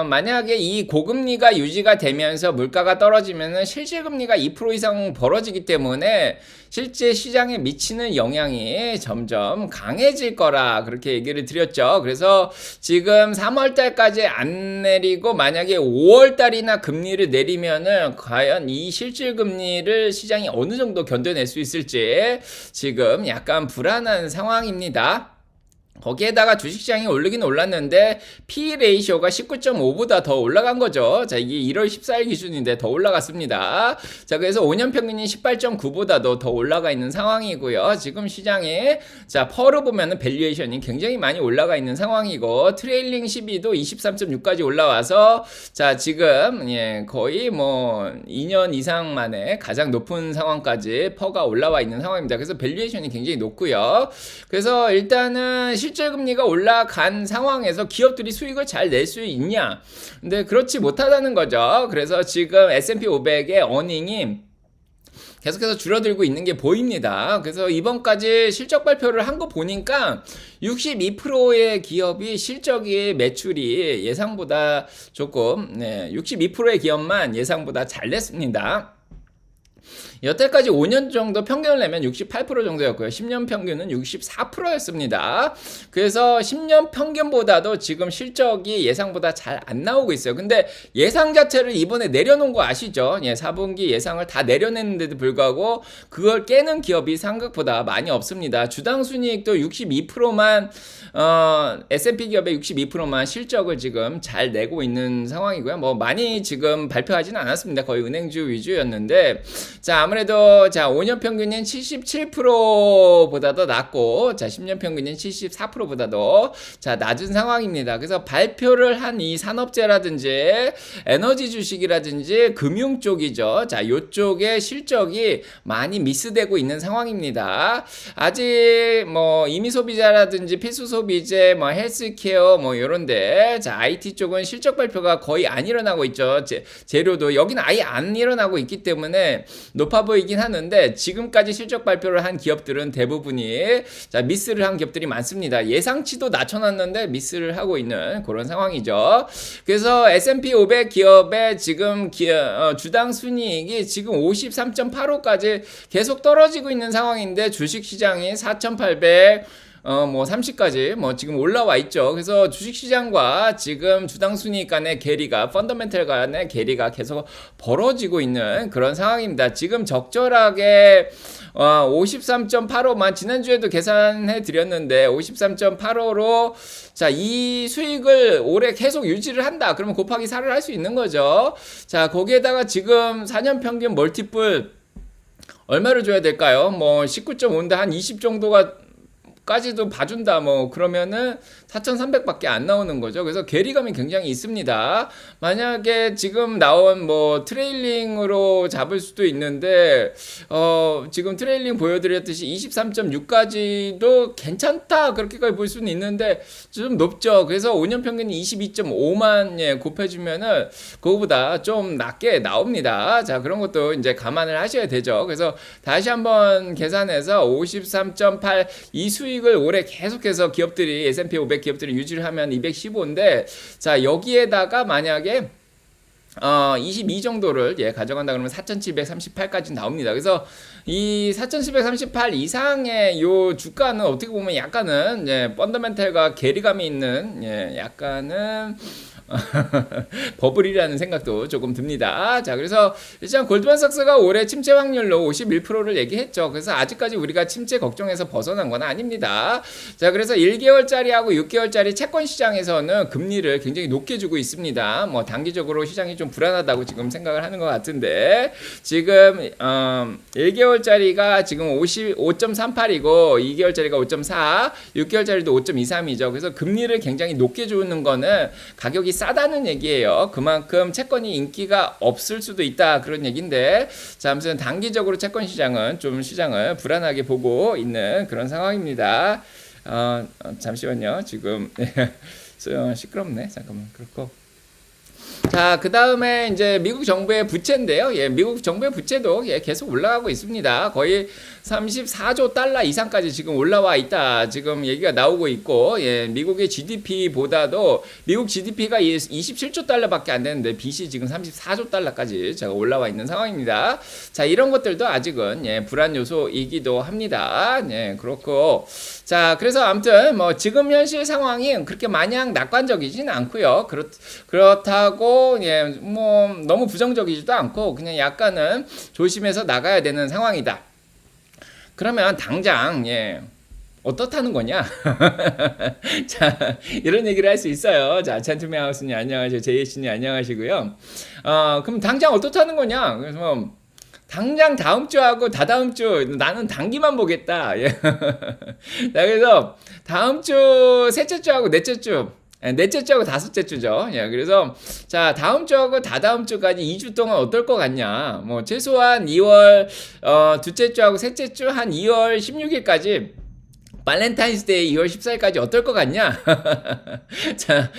만약에 이 고금리가 유지가 되면서 물가가 떨어지면은 실질금리가 2% 이상 벌어지기 때문에 실제 시장에 미치는 영향이 점점 강해질 거라 그렇게 얘기를 드렸죠. 그래서 지금 3월 달까지 안 내리고 만약에 5월 달이나 금리를 내리면은 과연 이 실질 금리를 시장이 어느 정도 견뎌낼 수 있을지 지금 약간 불안한 상황입니다. 거기에다가 주식시장이 오르긴 올랐는데 PE 레이쇼가 19.5보다 더 올라간 거죠. 자, 이게 1월 14일 기준인데 더 올라갔습니다. 자, 그래서 5년 평균이 18.9보다도 더 올라가 있는 상황이고요. 지금 시장에 자, 퍼를 보면은 밸류에이션이 굉장히 많이 올라가 있는 상황이고 트레일링 12도 23.6까지 올라와서 자, 지금 예, 거의 뭐 2년 이상 만에 가장 높은 상황까지 퍼가 올라와 있는 상황입니다. 그래서 밸류에이션이 굉장히 높고요. 그래서 일단은 실질금리가 올라간 상황에서 기업들이 수익을 잘 낼 수 있냐? 근데 그렇지 못하다는 거죠. 그래서 지금 S&P 500의 어닝이 계속해서 줄어들고 있는 게 보입니다. 그래서 이번까지 실적 발표를 한 거 보니까 62%의 기업이 실적이 매출이 예상보다 조금 62%의 기업만 예상보다 잘 냈습니다. 여태까지 5년 정도 평균을 내면 68% 정도였고요. 10년 평균은 64%였습니다. 그래서 10년 평균보다도 지금 실적이 예상보다 잘 안 나오고 있어요. 근데 예상 자체를 이번에 내려놓은 거 아시죠? 예, 4분기 예상을 다 내려냈는데도 불구하고 그걸 깨는 기업이 생각보다 많이 없습니다. 주당 순이익도 62%만 S&P 기업의 62%만 실적을 지금 잘 내고 있는 상황이고요. 뭐 많이 지금 발표하지는 않았습니다. 거의 은행주 위주였는데 자, 아무래도 자, 5년 평균인 77%보다도 낮고 자, 10년 평균인 74%보다도 자, 낮은 상황입니다. 그래서 발표를 한 이 산업재라든지 에너지 주식이라든지 금융 쪽이죠. 자, 요쪽의 실적이 많이 미스되고 있는 상황입니다. 아직 뭐 임의 소비자라든지 필수 소비재, 뭐 헬스케어 뭐 요런데 자, IT 쪽은 실적 발표가 거의 안 일어나고 있죠. 재료도 여기는 아예 안 일어나고 있기 때문에 높아 보이긴 하는데 지금까지 실적 발표를 한 기업들은 대부분이 자, 미스를 한 기업들이 많습니다. 예상치도 낮춰놨는데 미스를 하고 있는 그런 상황이죠. 그래서 S&P 500 기업의 지금 주당 순이익이 지금 53.85까지 계속 떨어지고 있는 상황인데 주식시장이 4,800 뭐 30까지 뭐 지금 올라와 있죠. 그래서 주식시장과 지금 주당 순이익 간의 괴리가 펀더멘털 간의 괴리가 계속 벌어지고 있는 그런 상황입니다. 지금 적절하게 53.85만 지난주에도 계산해 드렸는데 53.85로 자, 이 수익을 올해 계속 유지를 한다. 그러면 곱하기 4를 할 수 있는 거죠. 자, 거기에다가 지금 4년 평균 멀티플 얼마를 줘야 될까요? 뭐 19.5인데 한 20 정도가 까지도 봐준다 뭐 그러면은 4,300밖에 안 나오는 거죠. 그래서 괴리감이 굉장히 있습니다. 만약에 지금 나온 뭐 트레일링으로 잡을 수도 있는데 지금 트레일링 보여드렸듯이 23.6까지도 괜찮다 그렇게까지 볼 수는 있는데 좀 높죠. 그래서 5년 평균이 22.5만 예, 곱해주면은 그거보다 좀 낮게 나옵니다. 자, 그런 것도 이제 감안을 하셔야 되죠. 그래서 다시 한번 계산해서 53.8 이 수익 수익을 올해 계속해서 기업들이 S&P 500 기업들이 유지를 하면 215인데 자 여기에다가 만약에 22 정도를 가져간다 그러면 4,738까지 나옵니다. 그래서 이 4,738 이상의 요 주가는 어떻게 보면 약간은 펀더멘탈과 괴리감이 있는 약간은 버블이라는 생각도 조금 듭니다. 자, 그래서 일단 골드만삭스가 올해 침체 확률로 51%를 얘기했죠. 그래서 아직까지 우리가 침체 걱정에서 벗어난 건 아닙니다. 자, 그래서 1개월짜리하고 6개월짜리 채권 시장에서는 금리를 굉장히 높게 주고 있습니다. 뭐 단기적으로 시장이 좀 불안하다고 지금 생각을 하는 것 같은데 지금 1개월짜리가 지금 5.38이고 2개월짜리가 5.4, 6개월짜리도 5.23이죠. 그래서 금리를 굉장히 높게 주는 거는 가격이 싸다는 얘기예요. 그만큼 채권이 인기가 없을 수도 있다 그런 얘기인데 자 아무튼 단기적으로 채권 시장은 좀 시장을 불안하게 보고 있는 그런 상황입니다. 잠시만요. 지금 시끄럽네. 잠깐만. 그렇고 자, 그 다음에 이제 미국 정부의 부채인데요. 미국 정부의 부채도 계속 올라가고 있습니다. 거의 34조 달러 이상까지 지금 올라와 있다. 지금 얘기가 나오고 있고, 미국의 GDP보다도 미국 GDP가 27조 달러밖에 안 되는데 빚이 지금 34조 달러까지 제가 올라와 있는 상황입니다. 자, 이런 것들도 아직은 불안 요소이기도 합니다. 그렇고. 자, 그래서 아무튼 뭐 지금 현실 상황이 그렇게 마냥 낙관적이진 않고요. 그렇다고 뭐 너무 부정적이지도 않고 그냥 약간은 조심해서 나가야 되는 상황이다. 그러면 당장 어떻다는 거냐? 자, 이런 얘기를 할 수 있어요. 자, 젠틀맨 하우스님 안녕하세요. 제이씨님 안녕하시고요. 그럼 당장 어떻다는 거냐? 그래서 당장 다음 주하고 다다음 주 나는 단기만 보겠다. 자, 그래서 다음 주 셋째 주하고 넷째 주 넷째 주하고 다섯째 주죠. 그래서 자 다음 주하고 다다음 주까지 2주 동안 어떨 것 같냐? 뭐 최소한 2월 둘째 주하고 셋째 주 한 2월 16일까지 발렌타인스데이 2월 14일까지 어떨 것 같냐? 자,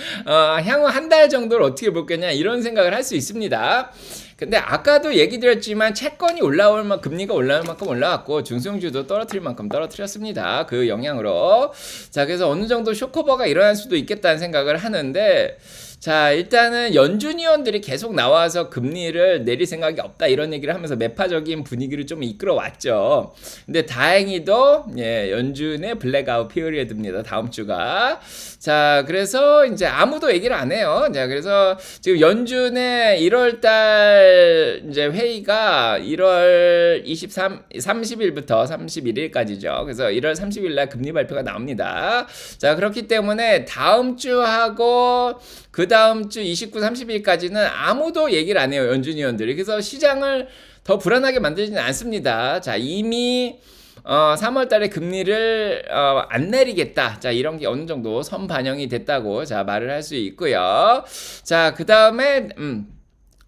향후 한 달 정도를 어떻게 볼 거냐? 이런 생각을 할 수 있습니다. 근데 아까도 얘기 드렸지만 채권이 올라올 만큼 금리가 올라올 만큼 올라왔고 중소형주도 떨어뜨릴 만큼 떨어뜨렸습니다. 그 영향으로. 자, 그래서 어느 정도 쇼커버가 일어날 수도 있겠다는 생각을 하는데 자, 일단은 연준위원들이 계속 나와서 금리를 내릴 생각이 없다 이런 얘기를 하면서 매파적인 분위기를 좀 이끌어 왔죠. 근데 다행히도 연준의 블랙아웃 피어리어드입니다. 다음 주가. 자, 그래서 이제 아무도 얘기를 안 해요. 자, 그래서 지금 연준의 1월달 이제 회의가 1월 30일부터 31일까지죠. 그래서 1월 30일 날 금리 발표가 나옵니다. 자, 그렇기 때문에 다음 주하고 그 다음 주 29, 30일까지는 아무도 얘기를 안 해요. 연준위원들이. 그래서 시장을 더 불안하게 만들지는 않습니다. 자, 이미 3월 달에 금리를 안 내리겠다. 자, 이런 게 어느 정도 선반영이 됐다고 자, 말을 할 수 있고요. 자, 그다음에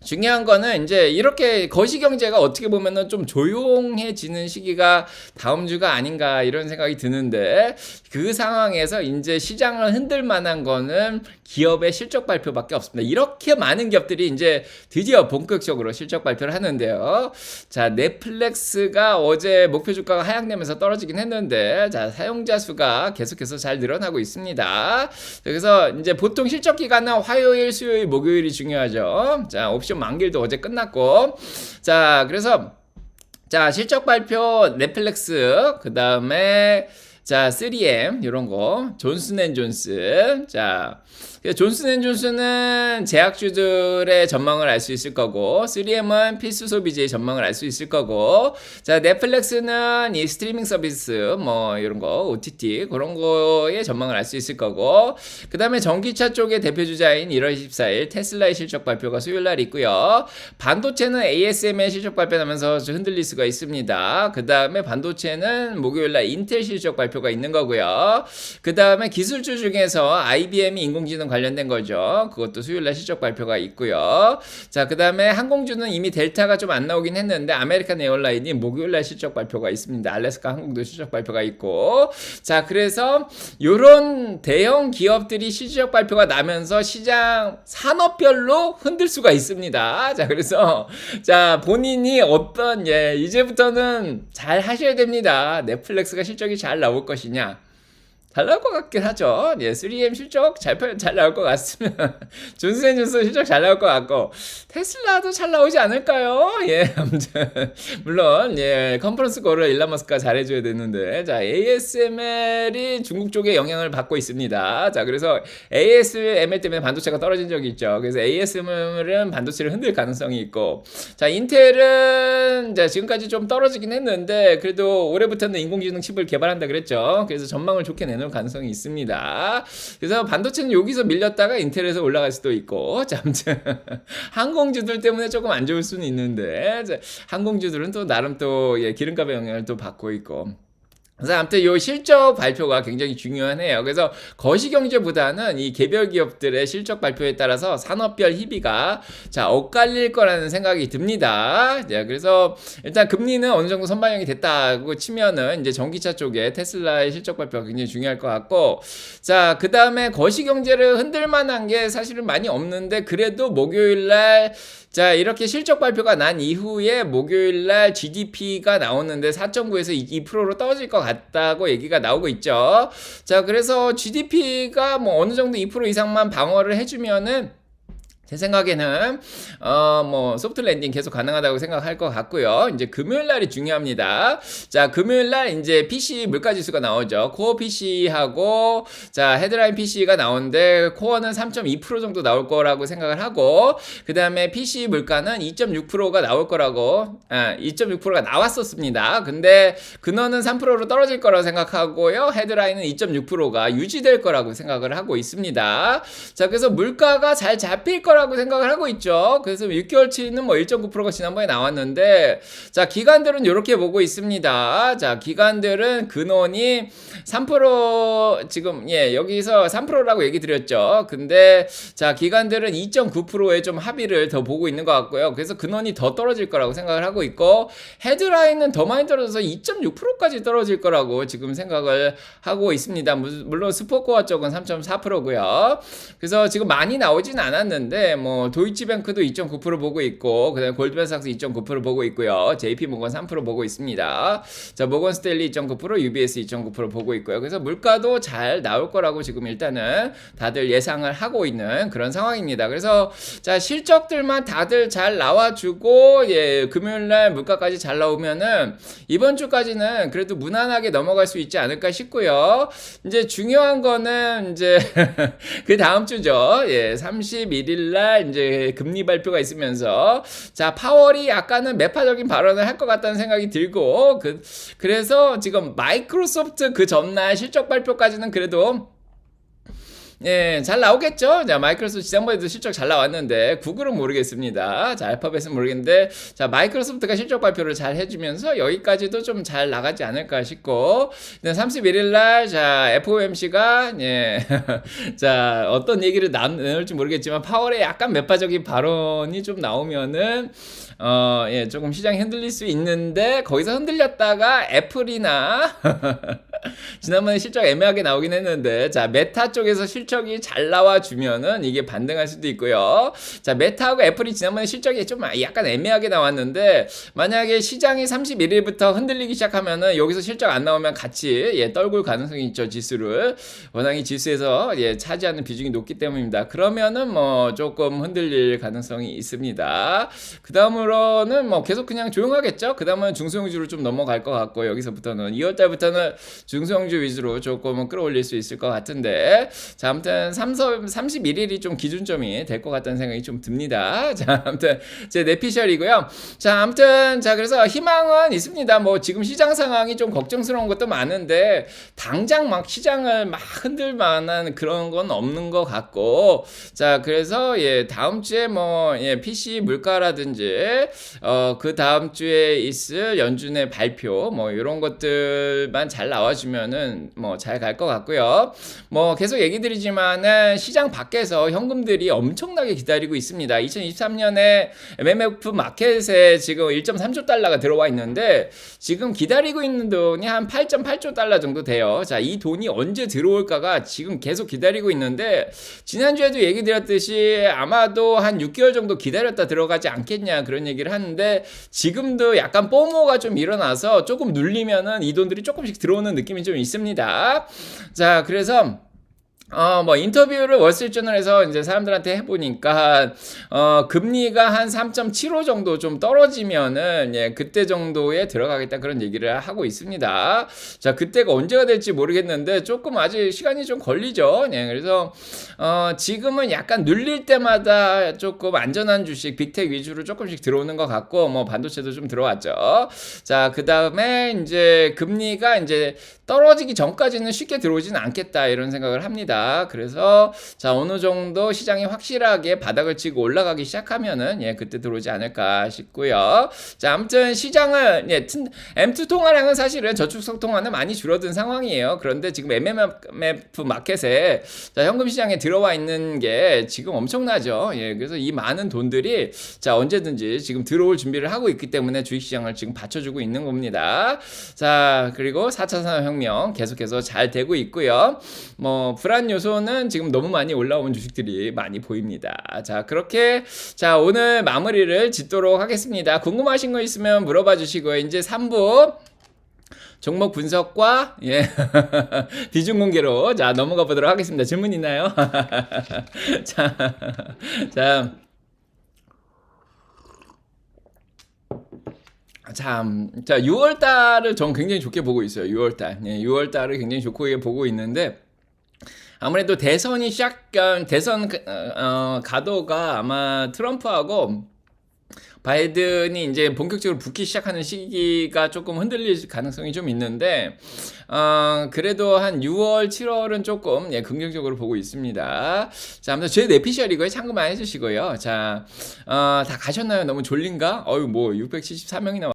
중요한 거는 이제 이렇게 거시경제가 어떻게 보면은 좀 조용해지는 시기가 다음 주가 아닌가 이런 생각이 드는데 그 상황에서 이제 시장을 흔들 만한 거는 기업의 실적 발표밖에 없습니다. 이렇게 많은 기업들이 이제 드디어 본격적으로 실적 발표를 하는데요. 자, 넷플릭스가 어제 목표 주가가 하향되면서 떨어지긴 했는데 자, 사용자 수가 계속해서 잘 늘어나고 있습니다. 그래서 이제 보통 실적 기간은 화요일, 수요일, 목요일이 중요하죠. 자, 옵션 만기일도 어제 끝났고 자, 그래서 자, 실적 발표 넷플릭스 그다음에 자, 3M 이런 거 존슨앤존슨 자, 존슨앤존슨은 제약주들의 전망을 알 수 있을 거고 3M은 필수 소비재의 전망을 알 수 있을 거고 자, 넷플릭스는 이 스트리밍 서비스 뭐 이런 거 OTT 그런 거의 전망을 알 수 있을 거고 그 다음에 전기차 쪽의 대표주자인 1월 24일 테슬라의 실적 발표가 수요일 날 있고요. 반도체는 ASM의 실적 발표 나면서 흔들릴 수가 있습니다. 그 다음에 반도체는 목요일 날 인텔 실적 발표가 있는 거고요. 그 다음에 기술주 중에서 IBM이 인공지능 관련된 거죠. 그것도 수요일날 실적 발표가 있고요. 자, 그 다음에 항공주는 이미 델타가 좀 안 나오긴 했는데 아메리칸 에어라인이 목요일날 실적 발표가 있습니다. 알래스카 항공도 실적 발표가 있고 자, 그래서 요런 대형 기업들이 실적 발표가 나면서 시장 산업별로 흔들 수가 있습니다. 자, 그래서 자, 본인이 어떤 이제부터는 잘 하셔야 됩니다. 넷플릭스가 실적이 잘 나올 것이냐 잘 나올 것 같긴 하죠. 예, 3M 실적 잘 나올 것 같으면 존슨앤존슨 실적 잘 나올 것 같고 테슬라도 잘 나오지 않을까요? 예, 아무튼 물론 예, 컨퍼런스 콜을 일론 머스크가 잘해줘야 되는데 자 ASML이 중국 쪽에 영향을 받고 있습니다. 자 그래서 ASML 때문에 반도체가 떨어진 적이 있죠. 그래서 ASML은 반도체를 흔들 가능성이 있고 자 인텔은 자 지금까지 좀 떨어지긴 했는데 그래도 올해부터는 인공지능 칩을 개발한다 그랬죠. 그래서 전망을 좋게 내놓을 가능성이 있습니다. 그래서 반도체는 여기서 밀렸다가 인텔에서 올라갈 수도 있고 자 아무튼 항공주들 때문에 조금 안 좋을 수는 있는데 자, 항공주들은 또 나름 또 예, 기름값의 영향을 또 받고 있고 그래서 아무튼 이 실적 발표가 굉장히 중요하네요. 그래서 거시경제보다는 이 개별 기업들의 실적 발표에 따라서 산업별 희비가 자 엇갈릴 거라는 생각이 듭니다. 자, 그래서 일단 금리는 어느 정도 선반영이 됐다고 치면은 이제 전기차 쪽에 테슬라의 실적 발표가 굉장히 중요할 것 같고 자 그 다음에 거시경제를 흔들 만한 게 사실은 많이 없는데 그래도 목요일날 자 이렇게 실적 발표가 난 이후에 목요일날 GDP가 나오는데 4.9에서 2%로 떨어질 것 같다고 얘기가 나오고 있죠. 자 그래서 GDP가 뭐 어느 정도 2% 이상만 방어를 해주면은 제 생각에는 뭐 소프트 랜딩 계속 가능하다고 생각할 것 같고요. 이제 금요일 날이 중요합니다. 자 금요일 날 이제 PC 물가 지수가 나오죠. 코어 PC하고 자 헤드라인 PC가 나오는데 코어는 3.2% 정도 나올 거라고 생각을 하고 그 다음에 PC 물가는 2.6%가 나올 거라고 2.6%가 나왔었습니다. 근데 근원은 3%로 떨어질 거라고 생각하고요. 헤드라인은 2.6%가 유지될 거라고 생각을 하고 있습니다. 자 그래서 물가가 잘 잡힐 거라고 생각을 하고 있죠. 그래서 6개월치는 뭐 1.9%가 지난번에 나왔는데 자 기관들은 이렇게 보고 있습니다. 자 기관들은 근원이 3% 지금 예 여기서 3%라고 얘기 드렸죠. 근데 자 기관들은 2.9%에 좀 합의를 더 보고 있는 것 같고요. 그래서 근원이 더 떨어질 거라고 생각을 하고 있고 헤드라인은 더 많이 떨어져서 2.6%까지 떨어질 거라고 지금 생각을 하고 있습니다. 물론 스포코어 쪽은 3.4%고요. 그래서 지금 많이 나오진 않았는데 뭐 도이치뱅크도 2.9% 보고 있고 그다음에 골드만삭스 2.9% 보고 있고요. JP모건 3% 보고 있습니다. 자 모건 스탠리 2.9% UBS 2.9% 보고 있고요. 그래서 물가도 잘 나올 거라고 지금 일단은 다들 예상을 하고 있는 그런 상황입니다. 그래서 자 실적들만 다들 잘 나와주고 예 금요일날 물가까지 잘 나오면은 이번 주까지는 그래도 무난하게 넘어갈 수 있지 않을까 싶고요. 이제 중요한 거는 이제 그 다음 주죠. 예 31일 날 이제 금리 발표가 있으면서 자 파월이 약간은 매파적인 발언을 할 것 같다는 생각이 들고 그래서 지금 마이크로소프트 그 전날 실적 발표까지는 그래도 예, 잘 나오겠죠? 자, 마이크로소프트 지난번에도 실적 잘 나왔는데, 구글은 모르겠습니다. 자, 알파벳은 모르겠는데, 자, 마이크로소프트가 실적 발표를 잘 해주면서 여기까지도 좀 잘 나가지 않을까 싶고, 31일날, 자, FOMC가, 예, 자, 어떤 얘기를 나눌지 모르겠지만, 파월에 약간 매파적인 발언이 좀 나오면은, 예, 조금 시장이 흔들릴 수 있는데, 거기서 흔들렸다가 애플이나, 지난번에 실적 애매하게 나오긴 했는데 자 메타 쪽에서 실적이 잘 나와주면은 이게 반등할 수도 있고요. 자 메타하고 애플이 지난번에 실적이 좀 약간 애매하게 나왔는데 만약에 시장이 31일부터 흔들리기 시작하면은 여기서 실적 안 나오면 같이 예, 떨굴 가능성이 있죠. 지수를 워낙 이 지수에서 예, 차지하는 비중이 높기 때문입니다. 그러면은 뭐 조금 흔들릴 가능성이 있습니다. 그 다음으로는 뭐 계속 그냥 조용하겠죠. 그 다음은 중소형주로 좀 넘어갈 것 같고 여기서부터는 2월달부터는 중소형주 위주로 조금은 끌어올릴 수 있을 것 같은데 자 아무튼 31일이 좀 기준점이 될 것 같다는 생각이 좀 듭니다. 자 아무튼 제 내피셜이고요. 자 아무튼 자 그래서 희망은 있습니다. 뭐 지금 시장 상황이 좀 걱정스러운 것도 많은데 당장 막 시장을 막 흔들 만한 그런 건 없는 것 같고 자 그래서 예 다음 주에 뭐 예, PC 물가라든지 그 다음 주에 있을 연준의 발표 뭐 이런 것들만 잘 나와주면은 뭐 잘 갈 것 같고요. 뭐 계속 얘기 드리지만은 시장 밖에서 현금들이 엄청나게 기다리고 있습니다. 2023년에 MMF 마켓에 지금 1.3조 달러가 들어와 있는데 지금 기다리고 있는 돈이 한 8.8조 달러 정도 돼요. 자, 이 돈이 언제 들어올까가 지금 계속 기다리고 있는데 지난주에도 얘기 드렸듯이 아마도 한 6개월 정도 기다렸다 들어가지 않겠냐 그런 이런 얘기를 하는데 지금도 약간 포모가 좀 일어나서 조금 눌리면은 이 돈들이 조금씩 들어오는 느낌이 좀 있습니다. 자, 그래서 뭐 인터뷰를 월스트리트저널에서 이제 사람들한테 해보니까 금리가 한 3.75 정도 좀 떨어지면은 예, 그때 정도에 들어가겠다 그런 얘기를 하고 있습니다. 자, 그때가 언제가 될지 모르겠는데 조금 아직 시간이 좀 걸리죠. 예, 그래서 지금은 약간 눌릴 때마다 조금 안전한 주식, 빅텍 위주로 조금씩 들어오는 것 같고 뭐 반도체도 좀 들어왔죠. 자, 그 다음에 이제 금리가 이제 떨어지기 전까지는 쉽게 들어오지는 않겠다 이런 생각을 합니다. 그래서 자, 어느 정도 시장이 확실하게 바닥을 치고 올라가기 시작하면은 예, 그때 들어오지 않을까 싶고요. 자, 아무튼 시장은 예, M2 통화량은 사실은 저축성 통화는 많이 줄어든 상황이에요. 그런데 지금 MMF 마켓에 자, 현금 시장에 들어와 있는 게 지금 엄청나죠. 예, 그래서 이 많은 돈들이 자, 언제든지 지금 들어올 준비를 하고 있기 때문에 주식 시장을 지금 받쳐주고 있는 겁니다. 자, 그리고 4차 산업혁명 계속해서 잘 되고 있고요. 뭐 불안 요소는 지금 너무 많이 올라온 주식들이 많이 보입니다. 자, 그렇게 자, 오늘 마무리를 짓도록 하겠습니다. 궁금하신 거 있으면 물어봐 주시고요. 이제 3부 종목 분석과 예 비중 공개로 자, 넘어가 보도록 하겠습니다. 질문 있나요? 자, 자. 참, 자, 6월달을 전 굉장히 좋게 보고 있어요. 6월달. 예, 6월달을 굉장히 좋게 보고 있는데, 아무래도 대선이 대선, 가도가 아마 트럼프하고 바이든이 이제 본격적으로 붙기 시작하는 시기가 조금 흔들릴 가능성이 좀 있는데, 그래도 한 6월, 7월은 조금, 예, 긍정적으로 보고 있습니다. 자, 아무튼 제 내피셜이고요. 참고만 해주시고요. 자, 다 가셨나요? 너무 졸린가? 뭐, 674명이나